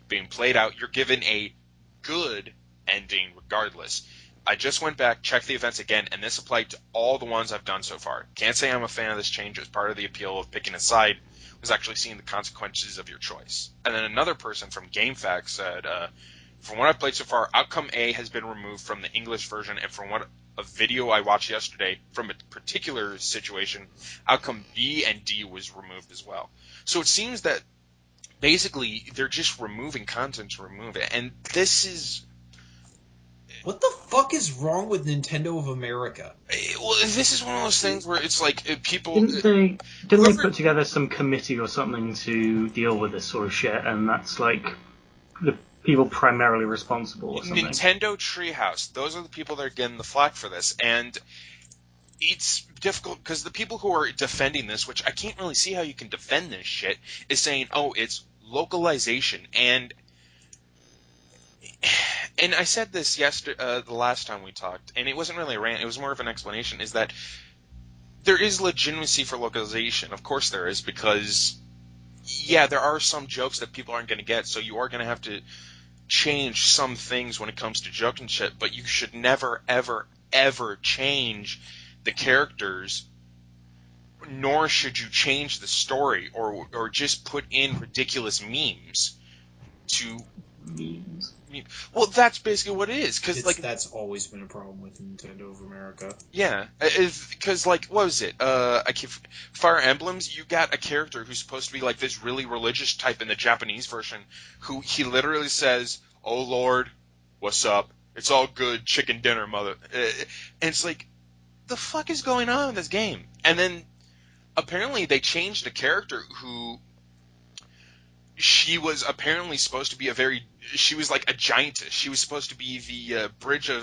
Speaker 1: being played out, you're given a good ending regardless. I just went back, checked the events again, and this applied to all the ones I've done so far. Can't say I'm a fan of this change. As part of the appeal of picking a side was actually seeing the consequences of your choice. And then another person from GameFAQs said, from what I've played so far, Outcome A has been removed from the English version, and from what a video I watched yesterday from a particular situation, outcome B and D was removed as well. So it seems that basically they're just removing content to remove it, and this is...
Speaker 2: What the fuck is wrong with Nintendo of America?
Speaker 1: Well, this is one of those things where it's like people...
Speaker 3: Didn't they put together some committee or something to deal with this sort of shit, and that's like the people primarily responsible or something?
Speaker 1: Nintendo Treehouse, those are the people that are getting the flack for this, and it's difficult because the people who are defending this, which I can't really see how you can defend this shit, is saying, oh, it's localization, and I said this yesterday, the last time we talked, and it wasn't really a rant, it was more of an explanation, is that there is legitimacy for localization. Of course there is, because, yeah, there are some jokes that people aren't going to get, so you are going to have to change some things when it comes to joke and shit, but you should never, ever, ever change the characters, nor should you change the story, or just put in ridiculous memes to...
Speaker 3: Memes.
Speaker 1: Well, that's basically what it is. Cause,
Speaker 2: That's always been a problem with Nintendo of America.
Speaker 1: Yeah, because, what was it? Fire Emblems, you got a character who's supposed to be, this really religious type in the Japanese version, who he literally says, "Oh, Lord, what's up? It's all good, chicken dinner, mother." And it's like, the fuck is going on in this game? And then, apparently, they changed a character who... She was apparently supposed to be she was like a giantess. She was supposed to be the Bridge of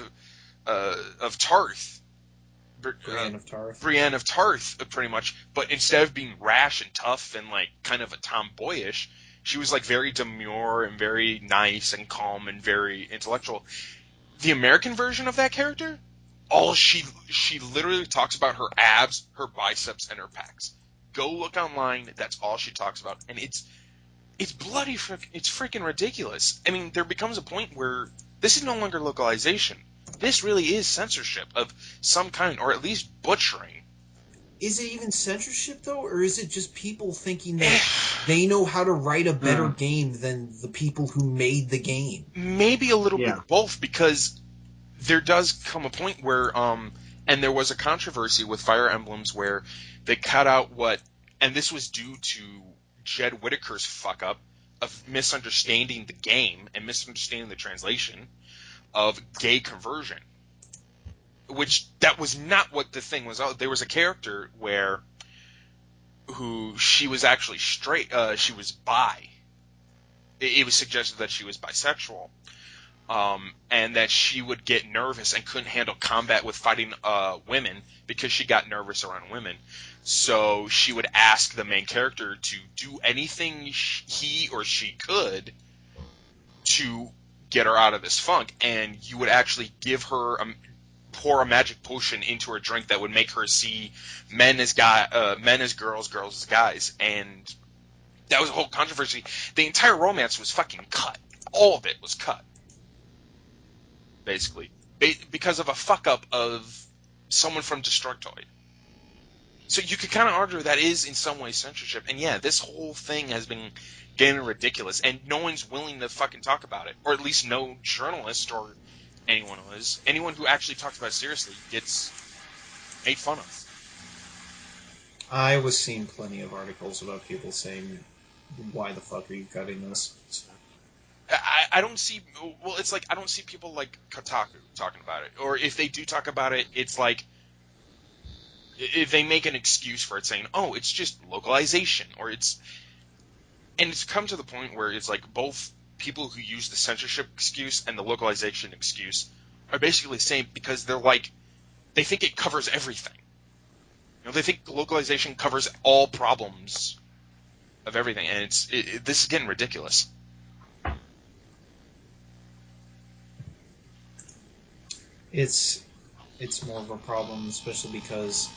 Speaker 1: Tarth.
Speaker 2: Brienne of Tarth.
Speaker 1: Brienne of Tarth, pretty much. But instead of being rash and tough and kind of a tomboyish, she was very demure and very nice and calm and very intellectual. The American version of that character, she literally talks about her abs, her biceps, and her pecs. Go look online. That's all she talks about, and it's bloody, it's freaking ridiculous. I mean, there becomes a point where this is no longer localization. This really is censorship of some kind, or at least butchering.
Speaker 2: Is it even censorship, though, or is it just people thinking that they know how to write a better game than the people who made the game?
Speaker 1: Maybe a little bit of both, because there does come a point where, and there was a controversy with Fire Emblems where they cut out and this was due to Jed Whittaker's fuck up of misunderstanding the game and misunderstanding the translation of gay conversion, which that was not what the thing was. There was a character who she was actually straight. She was bi. It was suggested that she was bisexual, and that she would get nervous and couldn't handle combat with fighting women because she got nervous around women. So she would ask the main character to do anything he or she could to get her out of this funk, and you would actually pour a magic potion into her drink that would make her see men as girls, girls as guys, and that was a whole controversy. The entire romance was fucking cut. All of it was cut, basically, because of a fuck up of someone from Destructoid. So you could kind of argue that is in some way censorship. And yeah, this whole thing has been getting ridiculous, and no one's willing to fucking talk about it. Or at least no journalist or anyone is. Anyone who actually talks about it seriously gets made fun of.
Speaker 2: I was seeing plenty of articles about people saying, why the fuck are you cutting this?
Speaker 1: I don't see... Well, it's I don't see people like Kotaku talking about it. Or if they do talk about it, it's if they make an excuse for it, saying, "Oh, it's just localization," or and it's come to the point where it's both people who use the censorship excuse and the localization excuse are basically the same, because they think it covers everything. They think localization covers all problems of everything, and this is getting ridiculous.
Speaker 2: It's more of a problem, especially because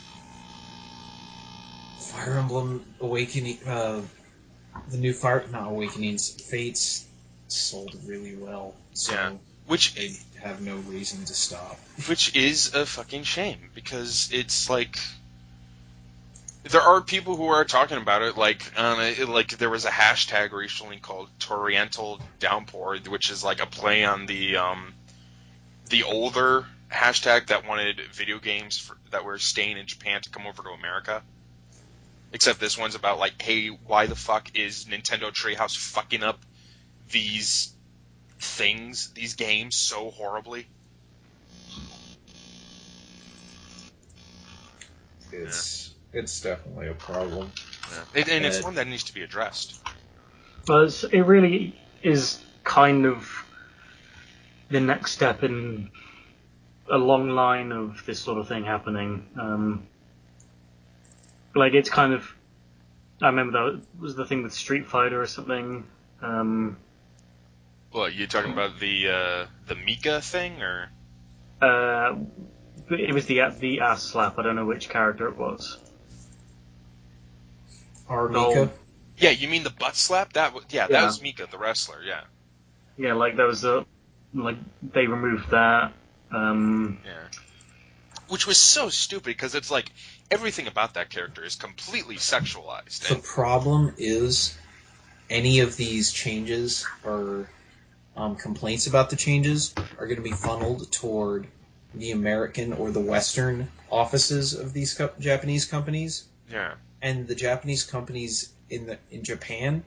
Speaker 2: Fire Emblem Awakening, the new Fates sold really well, so
Speaker 1: which
Speaker 2: they have no reason to stop.
Speaker 1: Which is a fucking shame, because it's there are people who are talking about it, there was a hashtag recently called Torrential Downpour, which is a play on the older hashtag that wanted video games that were staying in Japan to come over to America. Except this one's about, like, hey, why the fuck is Nintendo Treehouse fucking up these things, these games, so horribly?
Speaker 2: It's definitely a problem.
Speaker 1: Yeah. And it's one that needs to be addressed.
Speaker 3: But it really is kind of the next step in a long line of this sort of thing happening. Like, it's kind of... I remember that was the thing with Street Fighter or something.
Speaker 1: What, you talking about the Mika thing, or?
Speaker 3: It was the ass slap. I don't know which character it was.
Speaker 2: Or Mika?
Speaker 1: Yeah, you mean the butt slap? That was Mika, the wrestler. Yeah.
Speaker 3: Yeah, like there was they removed that.
Speaker 1: Yeah. Which was so stupid because it's like everything about that character is completely sexualized.
Speaker 2: The problem is any of these changes or complaints about the changes are going to be funneled toward the American or the Western offices of these Japanese companies.
Speaker 1: Yeah.
Speaker 2: And the Japanese companies in Japan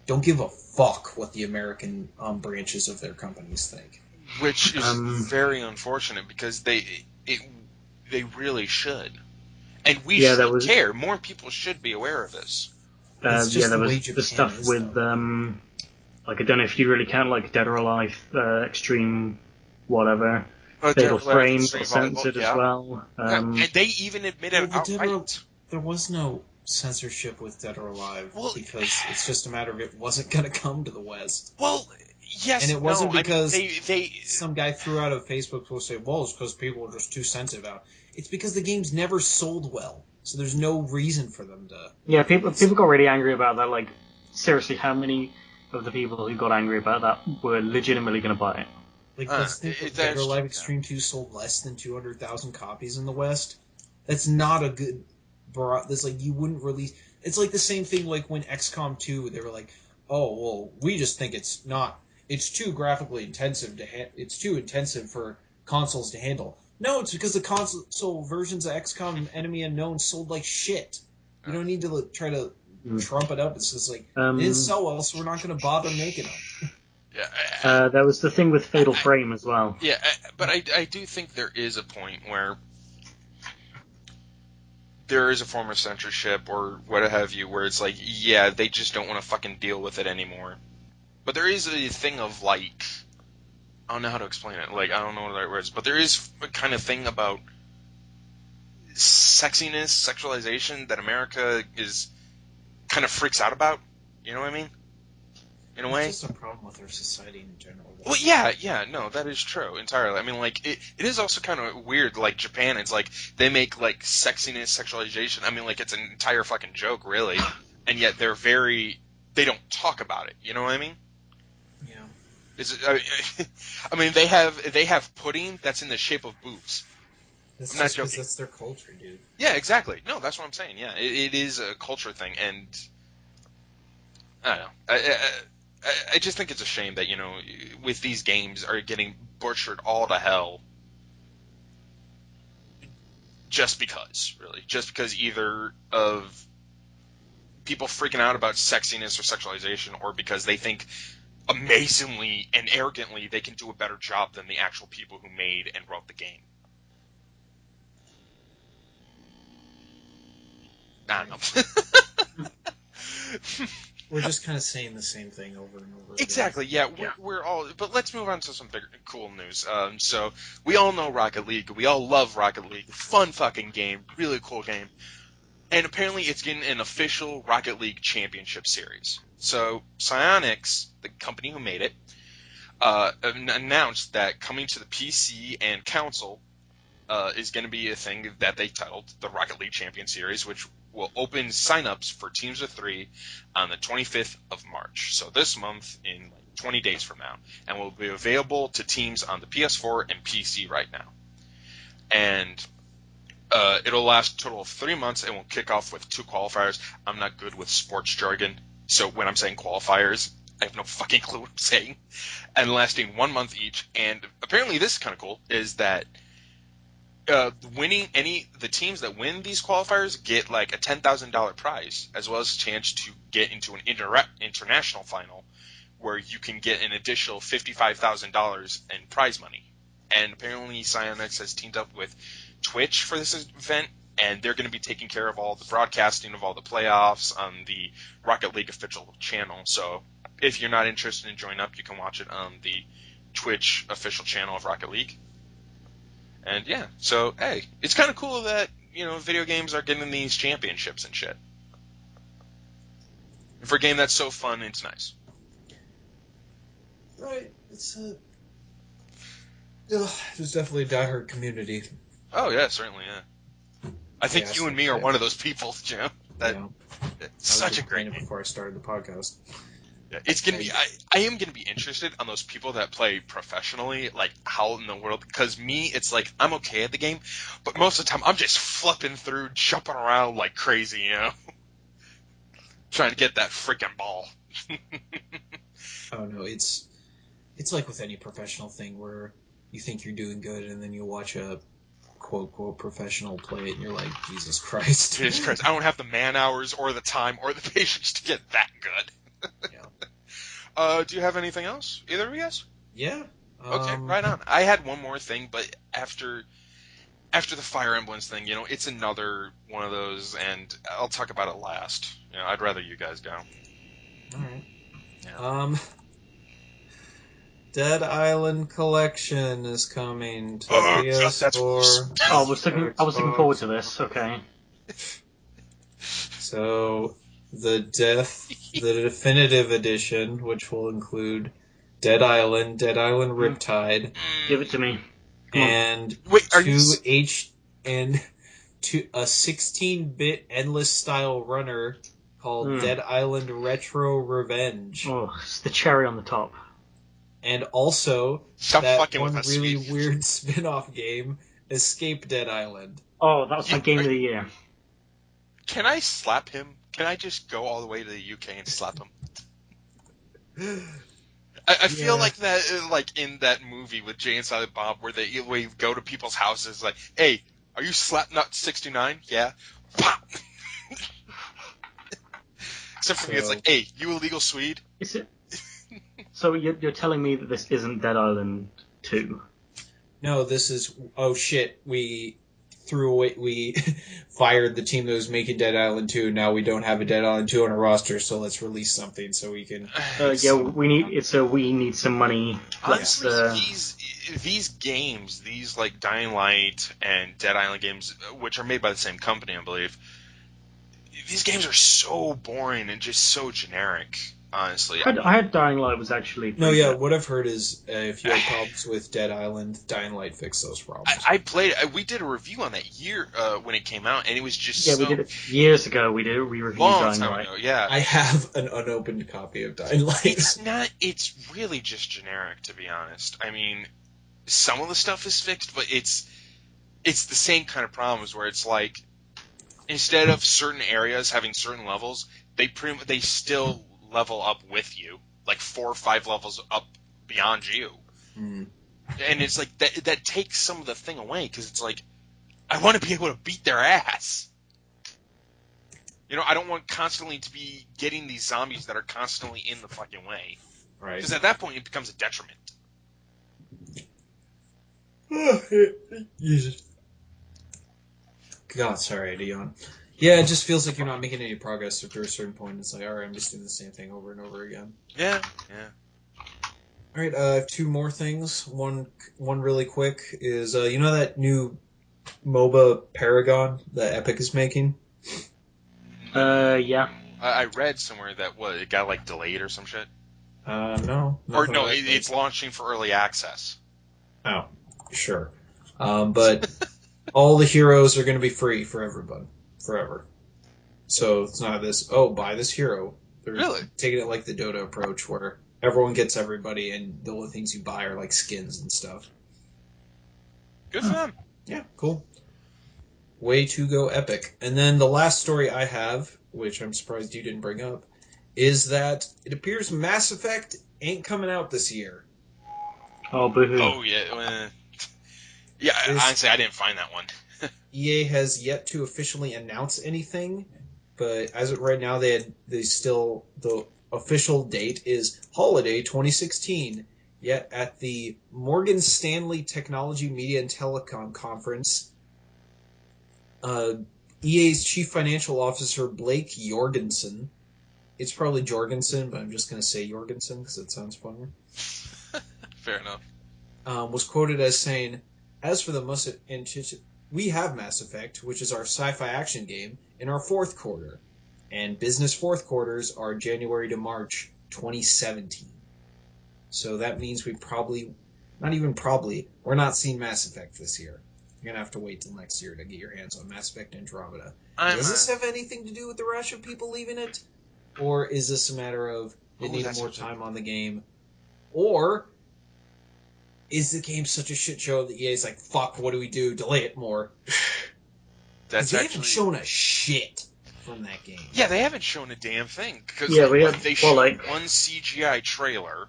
Speaker 2: don't give a fuck what the American branches of their companies think.
Speaker 1: Which is very unfortunate because they really should. And we should care. More people should be aware of this.
Speaker 3: There was the stuff with, like, I don't know if you really count, like, Dead or Alive, Extreme, whatever. Fatal Frame was censored as well.
Speaker 1: And they even admitted outright.
Speaker 2: There was no censorship with Dead or Alive because it's just a matter of it wasn't going to come to the West.
Speaker 1: Well, yes,
Speaker 2: and it wasn't because
Speaker 1: they
Speaker 2: some guy threw out a Facebook post saying, well, it's because people are just too sensitive about it. It's because the game's never sold well, so there's no reason for them to...
Speaker 3: Yeah, people got really angry about that. Like, seriously, how many of the people who got angry about that were legitimately going to buy it?
Speaker 2: Like, let's think that Dead or Alive Extreme 2 sold less than 200,000 copies in the West. That's not a good... That's like, you wouldn't release... It's like the same thing like when XCOM 2, they were like, oh, well, we just think it's not... It's too graphically intensive it's too intensive for consoles to handle. No, it's because the console versions of XCOM and Enemy Unknown sold like shit. You don't need to try to trump it up. It's just like, it didn't sell well, so we're not going to bother making them.
Speaker 3: Yeah, there was the thing with Fatal Frame as well.
Speaker 1: Yeah, but I do think there is a point where there is a form of censorship or what have you, where it's like, yeah, they just don't want to fucking deal with it anymore. But there is a thing of, like, I don't know how to explain it. Like, I don't know what the right words, but there is a kind of thing about sexiness, sexualization that America is kind of freaks out about. You know what I mean? In a way.
Speaker 2: It's just a problem with our society in general.
Speaker 1: Well, yeah, no, that is true entirely. I mean, like, it is also kind of weird. Like Japan, it's like they make like sexiness, sexualization. I mean, like it's an entire fucking joke, really, and yet they don't talk about it. You know what I mean?
Speaker 2: Yeah.
Speaker 1: I mean, they have pudding that's in the shape of boobs.
Speaker 2: That's just because that's their culture, dude.
Speaker 1: Yeah, exactly. No, that's what I'm saying. Yeah, it is a culture thing, and I don't know. I just think it's a shame that, you know, with these games are getting butchered all to hell just because, really. Just because either of people freaking out about sexiness or sexualization, or because they think amazingly and arrogantly they can do a better job than the actual people who made and wrote the game. I don't know.
Speaker 2: We're just kind of saying the same thing over and over.
Speaker 1: Exactly, yeah. We're all... But let's move on to some bigger, cool news. So, we all know Rocket League. We all love Rocket League. Fun fucking game. Really cool game. And apparently it's getting an official Rocket League Championship Series. So, Psyonix, the company who made it, announced that coming to the PC and console is going to be a thing that they titled the Rocket League Champion Series, which will open signups for teams of 3 on the 25th of March. So this month, in like 20 days from now, and will be available to teams on the PS4 and PC right now. And it'll last a total of 3 months and will kick off with 2 qualifiers. I'm not good with sports jargon, so when I'm saying qualifiers, I have no fucking clue what I'm saying. And lasting 1 month each. And apparently this is kind of cool, is that the teams that win these qualifiers get like a $10,000 prize, as well as a chance to get into an international final, where you can get an additional $55,000 in prize money. And apparently, Psyonix has teamed up with Twitch for this event, and they're going to be taking care of all the broadcasting of all the playoffs on the Rocket League official channel. So, if you're not interested in joining up, you can watch it on the Twitch official channel of Rocket League. And yeah, so hey, it's kind of cool that, you know, video games are getting these championships and shit. And for a game that's so fun, it's nice.
Speaker 2: Right, there's definitely a diehard community.
Speaker 1: Oh yeah, certainly, yeah. I think you and me are one of those people, Jim. It's such a great game.
Speaker 2: Before I started the podcast.
Speaker 1: Yeah, it's gonna be. I am gonna be interested on those people that play professionally, like how in the world. Because me, it's like I'm okay at the game, but most of the time I'm just flipping through, jumping around like crazy, you know, trying to get that freaking ball.
Speaker 2: Oh no, it's like with any professional thing where you think you're doing good, and then you watch a quote professional play it, and you're like, Jesus Christ.
Speaker 1: Jesus Christ, I don't have the man hours or the time or the patience to get that good.
Speaker 2: Yeah.
Speaker 1: Do you have anything else? Either of you guys?
Speaker 2: Yeah.
Speaker 1: Okay, right on. I had one more thing, but after the Fire Emblems thing, you know, it's another one of those, and I'll talk about it last. You know, I'd rather you guys go.
Speaker 2: All right.
Speaker 1: Yeah.
Speaker 2: Dead Island Collection is coming to PS4.
Speaker 3: I was looking forward to this. Okay.
Speaker 2: So the definitive edition, which will include Dead Island Riptide,
Speaker 3: give it to me.
Speaker 2: And
Speaker 1: wait,
Speaker 2: a 16-bit endless style runner called Dead Island Retro Revenge.
Speaker 3: Oh, it's the cherry on the top.
Speaker 2: And also that one really weird spin-off game, Escape Dead Island.
Speaker 3: Oh, that was my game of the year.
Speaker 1: Can I slap him? Can I just go all the way to the UK and slap him? I feel like that, like in that movie with Jay and Silent Bob, where we go to people's houses, like, "Hey, are you Slapnut 69? Yeah, pop." Except for me, it's like, "Hey, you illegal Swede."
Speaker 3: Is it? So you're telling me that this isn't Dead Island 2?
Speaker 2: No, this is. Oh shit! We fired the team that was making Dead Island 2. Now we don't have a Dead Island 2 on our roster, so let's release something so we can.
Speaker 3: We need some money.
Speaker 1: Honestly, these games, these like Dying Light and Dead Island games, which are made by the same company, I believe, these games are so boring and just so generic. Honestly,
Speaker 3: I had Dying Light was actually
Speaker 2: no, yeah. Good. What I've heard is if you had problems with Dead Island, Dying Light fixed those problems.
Speaker 1: I played. We did a review on that year when it came out, and it was just
Speaker 3: we did it years ago. We reviewed Dying Light.
Speaker 1: Ago, yeah,
Speaker 2: I have an unopened copy of Dying Light.
Speaker 1: It's not. It's really just generic, to be honest. I mean, some of the stuff is fixed, but it's the same kind of problems where it's like instead of certain areas having certain levels, they still level up with you, like 4 or 5 levels up beyond you. And it's like that takes some of the thing away, because it's like I want to be able to beat their ass. You know, I don't want constantly to be getting these zombies that are constantly in the fucking way.
Speaker 2: Right.
Speaker 1: Because at that point it becomes a detriment.
Speaker 2: God, sorry, I had to yawn. Yeah, it just feels like you're not making any progress after a certain point. It's like, alright, I'm just doing the same thing over and over again.
Speaker 1: Yeah.
Speaker 2: Alright, I have 2 more things. One really quick is, you know that new MOBA Paragon that Epic is making?
Speaker 3: Yeah.
Speaker 1: I read somewhere that it got like delayed or some shit.
Speaker 2: No.
Speaker 1: Or no, it's launching for early access.
Speaker 2: Oh, sure. But all the heroes are going to be free for everybody. Forever. So it's not this, buy this hero. They're
Speaker 1: really
Speaker 2: taking it like the Dota approach, where everyone gets everybody, and the only things you buy are like skins and stuff.
Speaker 1: Good for them.
Speaker 2: Yeah, cool. Way to go, Epic. And then the last story I have, which I'm surprised you didn't bring up, is that it appears Mass Effect ain't coming out this year.
Speaker 3: Oh, boo-hoo.
Speaker 1: Oh, yeah. Yeah, honestly, I didn't find that one.
Speaker 2: EA has yet to officially announce anything, but as of right now, the official date is holiday 2016. Yet at the Morgan Stanley Technology, Media, and Telecom Conference, EA's Chief Financial Officer Blake Jorgensen, it's probably Jorgensen, but I'm just going to say Jorgensen because it sounds funnier.
Speaker 1: Fair enough.
Speaker 2: Was quoted as saying, "As for the we have Mass Effect, which is our sci-fi action game, in our fourth quarter, and business fourth quarters are January to March 2017. So that means we probably, not even probably, we're not seeing Mass Effect this year. You're gonna have to wait till next year to get your hands on Mass Effect Andromeda." Does this have anything to do with the rush of people leaving it? Or is this a matter of they needed more time on the game? Or is the game such a shit show that EA's like, fuck, what do we do? Delay it more. Because they haven't shown a shit from that game.
Speaker 1: Yeah, they haven't shown a damn thing. Because they showed one CGI trailer.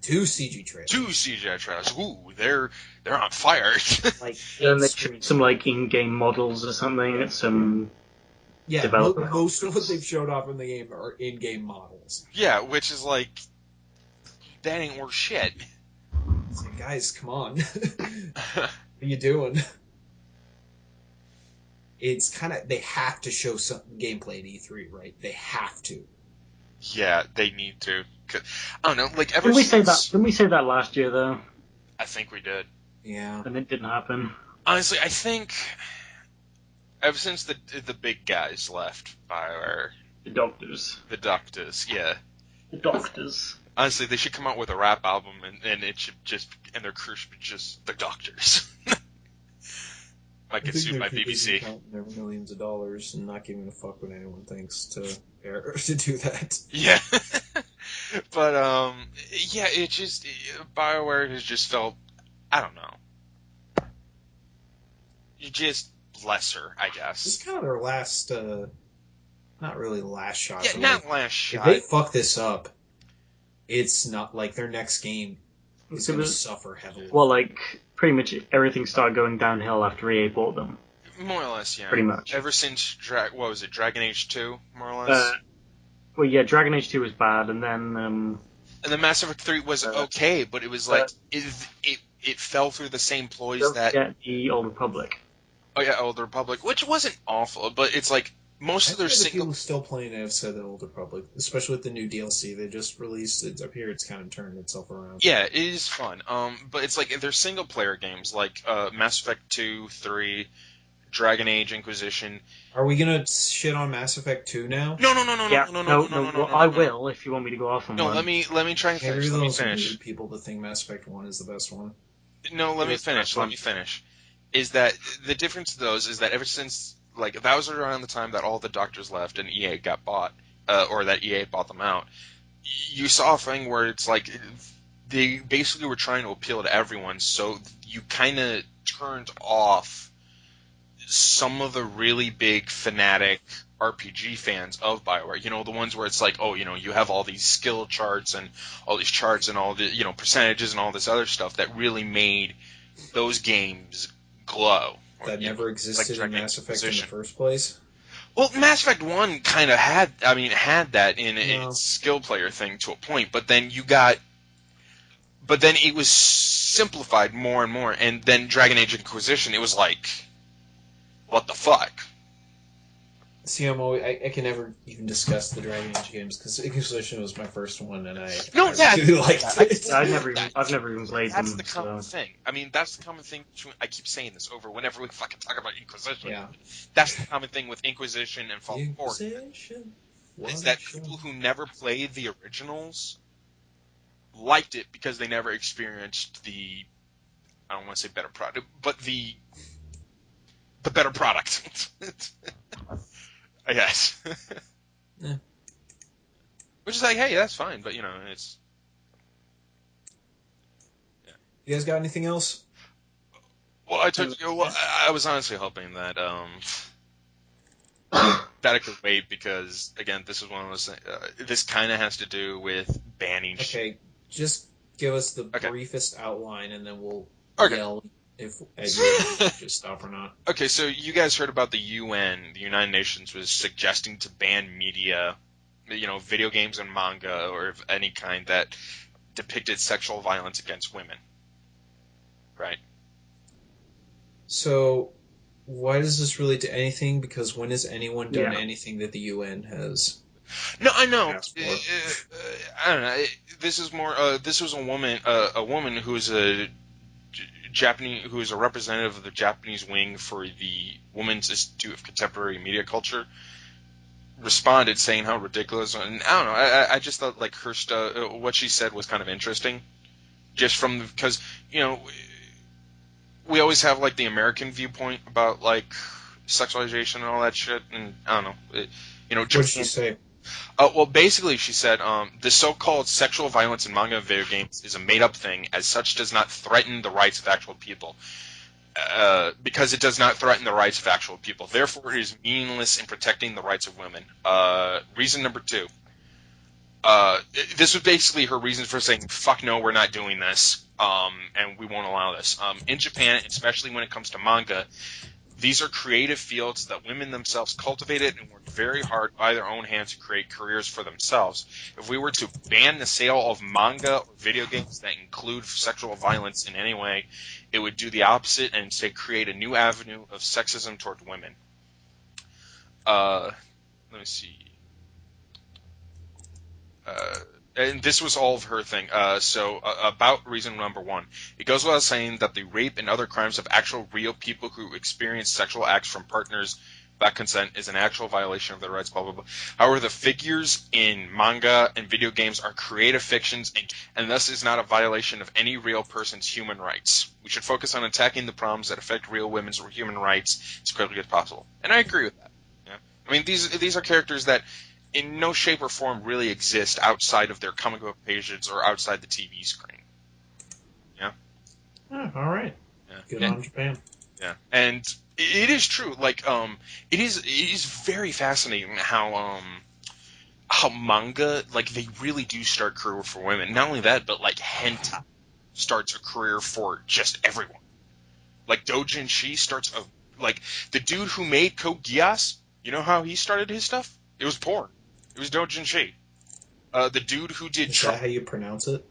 Speaker 2: Two CGI trailers.
Speaker 1: Ooh, they're on fire.
Speaker 3: Like, and they showed some like in-game models or something. Some developers.
Speaker 2: Most of what they've showed off in the game are in-game models.
Speaker 1: Yeah, which is like, that ain't worth shit.
Speaker 2: It's like, guys, come on. What are you doing? It's kind of, they have to show some gameplay at E3, right? They have to.
Speaker 1: Yeah, they need to. I don't know, like
Speaker 3: Didn't we say that last year though?
Speaker 1: I think we did.
Speaker 2: Yeah.
Speaker 3: And it didn't happen.
Speaker 1: Honestly, I think ever since the big guys left,
Speaker 3: the doctors,
Speaker 1: yeah.
Speaker 3: The doctors.
Speaker 1: Honestly, they should come out with a rap album and it should just, and their crew should be just the doctors. Might get sued by BBC.
Speaker 2: Counting their millions of dollars and not giving a fuck what anyone thinks to do that.
Speaker 1: Yeah. But, yeah, it just, BioWare has just felt, I don't know. Just lesser, I guess.
Speaker 2: This is kind of their last, not really last shot.
Speaker 1: Yeah, not last shot.
Speaker 2: If they fuck this up, it's not like their next game is going to suffer heavily.
Speaker 3: Well, like, pretty much everything started going downhill after EA bought them.
Speaker 1: More or less, yeah.
Speaker 3: Pretty much.
Speaker 1: Ever since, Dragon Age 2, more or less?
Speaker 3: Well, yeah, Dragon Age 2 was bad, and then...
Speaker 1: and then Mass Effect 3 was okay, but it was like, it fell through the same ploys that...
Speaker 3: Yeah, the Old Republic.
Speaker 1: Oh yeah, Old Republic, which wasn't awful, but it's like, most of their
Speaker 2: people still playing it have said the Old Republic, especially with the new DLC they just released. It's up here. It's kind of turned itself around.
Speaker 1: Yeah, it is fun. But it's like, they're single player games like Mass Effect 2, 3, Dragon Age Inquisition.
Speaker 2: Are we gonna shit on Mass Effect 2 now?
Speaker 1: No.
Speaker 3: I will if you want me to go off on one.
Speaker 1: No, let me try and finish. Let me finish.
Speaker 2: People to think Mass Effect 1 is the best one.
Speaker 1: No, let me finish. Is that the difference to those is that ever since, like, that was around the time that all the doctors left and EA got bought, or that EA bought them out, you saw a thing where it's like, they basically were trying to appeal to everyone, so you kind of turned off some of the really big fanatic RPG fans of BioWare. You know, the ones where it's like, oh, you know, you have all these skill charts and all these charts and all the, you know, percentages and all this other stuff that really made those games glow.
Speaker 2: That never existed in Mass Effect in the first place?
Speaker 1: Well, Mass Effect 1 kind of had that in its skill player thing to a point, but then it was simplified more and more, and then Dragon Age Inquisition, it was like, what the fuck?
Speaker 2: See, I can never even discuss the Dragon Age games because Inquisition was my first one, and I
Speaker 1: really
Speaker 2: liked it.
Speaker 3: I've never even played them.
Speaker 1: That's the common thing. I mean, that's the common thing. I keep saying this over whenever we fucking talk about Inquisition.
Speaker 2: Yeah.
Speaker 1: That's the common thing with Inquisition and Fallen 4. Is that people who never played the originals liked it because they never experienced the, I don't want to say better product, but the better product. I guess.
Speaker 2: Yeah.
Speaker 1: Which is like, hey, that's fine, but, you know, it's...
Speaker 2: Yeah. You guys got anything else?
Speaker 1: Well, I was honestly hoping that that I could wait because, again, this is one of those things, this kind of has to do with banning
Speaker 2: Okay, just give us the briefest outline and then we'll yell if you should just stop or not.
Speaker 1: Okay, so you guys heard about the UN, the United Nations, was suggesting to ban media, video games and manga or of any kind that depicted sexual violence against women, right?
Speaker 2: So, why does this relate to anything? Because when has anyone done
Speaker 3: Yeah.
Speaker 2: anything that the UN has
Speaker 1: No, I know.
Speaker 2: asked for?
Speaker 1: I don't know. This is more. This was a woman who is a Japanese, who is a representative of the Japanese wing for the Women's Institute of Contemporary Media Culture. Responded saying how ridiculous, and I don't know. I just thought like her stuff, what she said was kind of interesting, just because we always have like the American viewpoint about like sexualization and all that shit, and I don't know.
Speaker 2: What did she say?
Speaker 1: Well, basically, she said the so-called sexual violence in manga and video games is a made-up thing, as such does not threaten the rights of actual people. Because it does not threaten the rights of actual people. Therefore, it is meaningless in protecting the rights of women. Reason number 2. This was basically her reason for saying, fuck no, we're not doing this, and we won't allow this. In Japan, especially when it comes to manga, these are creative fields that women themselves cultivated and worked very hard by their own hands to create careers for themselves. If we were to ban the sale of manga or video games that include sexual violence in any way, it would do the opposite and instead create a new avenue of sexism toward women. Let me see. And this was all of her thing. About reason number 1. It goes without saying that the rape and other crimes of actual real people who experience sexual acts from partners without consent is an actual violation of their rights, blah, blah, blah. However, the figures in manga and video games are creative fictions and thus is not a violation of any real person's human rights. We should focus on attacking the problems that affect real women's human rights as quickly as possible. And I agree with that. Yeah? I mean, these are characters that in no shape or form really exist outside of their comic book pages or outside the TV screen. Yeah?
Speaker 2: Oh, all right.
Speaker 1: Yeah.
Speaker 2: Good on Japan.
Speaker 1: Yeah. And it is true. Like, it is very fascinating how manga, like, they really do start career for women. Not only that, but, like, hentai starts a career for just everyone. Like, doujinshi starts like, the dude who made Code Geass, you know how he started his stuff? It was porn. It was doujinshi. The dude who did...
Speaker 2: Is that how you pronounce it?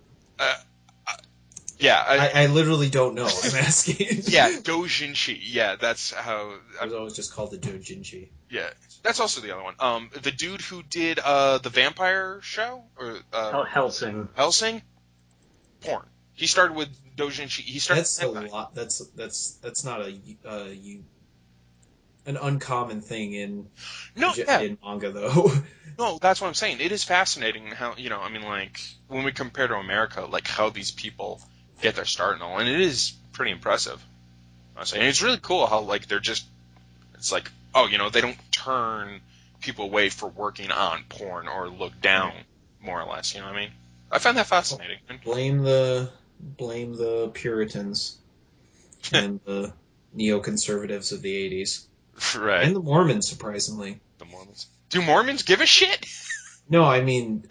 Speaker 1: Yeah.
Speaker 2: I literally don't know. I'm asking.
Speaker 1: Yeah, doujinshi. Yeah, that's how...
Speaker 2: I was always just called the doujinshi.
Speaker 1: Yeah. That's also the other one. The dude who did the vampire show? Or
Speaker 3: Helsing.
Speaker 1: Helsing? Porn. He started with doujinshi. He started...
Speaker 2: That's a lot. That's not an uncommon thing in manga, though.
Speaker 1: No, that's what I'm saying. It is fascinating how, I mean, like, when we compare to America, like, how these people get their start and all, and it is pretty impressive. Honestly. And it's really cool how, like, they're just, it's like, oh, they don't turn people away for working on porn or look down, more or less, you know what I mean? I find that fascinating.
Speaker 2: Blame the Puritans and the neoconservatives of the 80s.
Speaker 1: Right.
Speaker 2: And the Mormons, surprisingly.
Speaker 1: The Mormons. Do Mormons give a shit?
Speaker 2: No, I mean,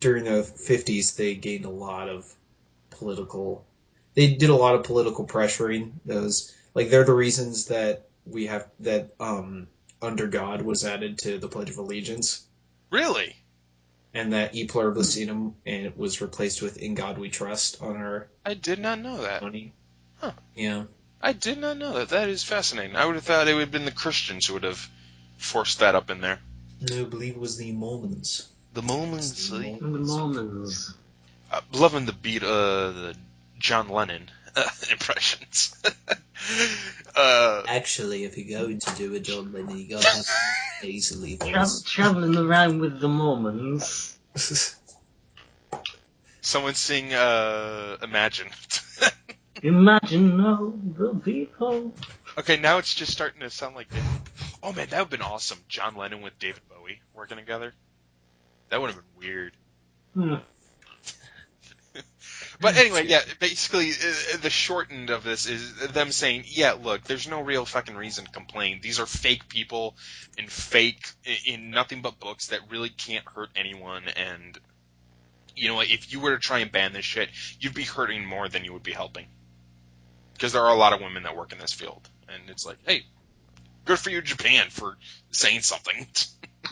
Speaker 2: during the 50s, they gained a lot of political... They did a lot of political pressuring. They're the reasons that we have... that Under God was added to the Pledge of Allegiance.
Speaker 1: Really?
Speaker 2: And that E Pluribus Unum and it was replaced with In God We Trust on our...
Speaker 1: I did not know that.
Speaker 2: Money.
Speaker 1: Huh.
Speaker 2: Yeah.
Speaker 1: I did not know that. That is fascinating. I would have thought it would have been the Christians who would have forced that up in there.
Speaker 2: No, I believe it was the Mormons.
Speaker 1: The Mormons.
Speaker 3: The Mormons.
Speaker 1: Loving the beat, the John Lennon impressions.
Speaker 2: Actually, if you're going to do a John Lennon, you gotta have easily
Speaker 3: traveling around with the Mormons.
Speaker 1: Someone sing Imagine.
Speaker 3: Imagine all the people.
Speaker 1: Okay, now it's just starting to sound like... Oh man, that would have been awesome. John Lennon with David Bowie working together. That would have been weird. But anyway, yeah, basically, the short end of this is them saying, yeah, look, there's no real fucking reason to complain. These are fake people in nothing but books that really can't hurt anyone, and, if you were to try and ban this shit, you'd be hurting more than you would be helping. Because there are a lot of women that work in this field, and it's like, hey, good for you, Japan, for saying something.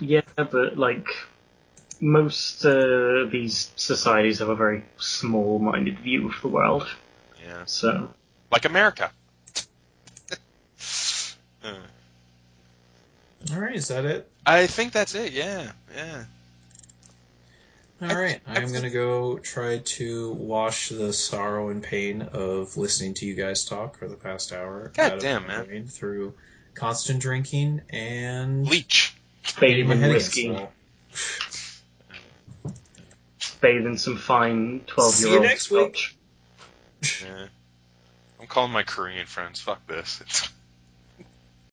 Speaker 3: Yeah, but like most these societies have a very small-minded view of the world.
Speaker 1: Yeah.
Speaker 3: So
Speaker 1: Like America.
Speaker 2: All right, is that it?
Speaker 1: I think that's it, yeah.
Speaker 2: All right, I'm gonna go try to wash the sorrow and pain of listening to you guys talk for the past hour
Speaker 1: God
Speaker 2: out of
Speaker 1: damn,
Speaker 2: my
Speaker 1: man.
Speaker 2: brain through constant drinking and
Speaker 1: Bleach.
Speaker 2: hitting my
Speaker 3: bathe in
Speaker 2: head against the
Speaker 3: whiskey,
Speaker 2: wall.
Speaker 3: bathe in some fine
Speaker 2: See you
Speaker 3: 12-year-old
Speaker 2: next week.
Speaker 3: scotch.
Speaker 1: Yeah. I'm calling my Korean friends. Fuck this.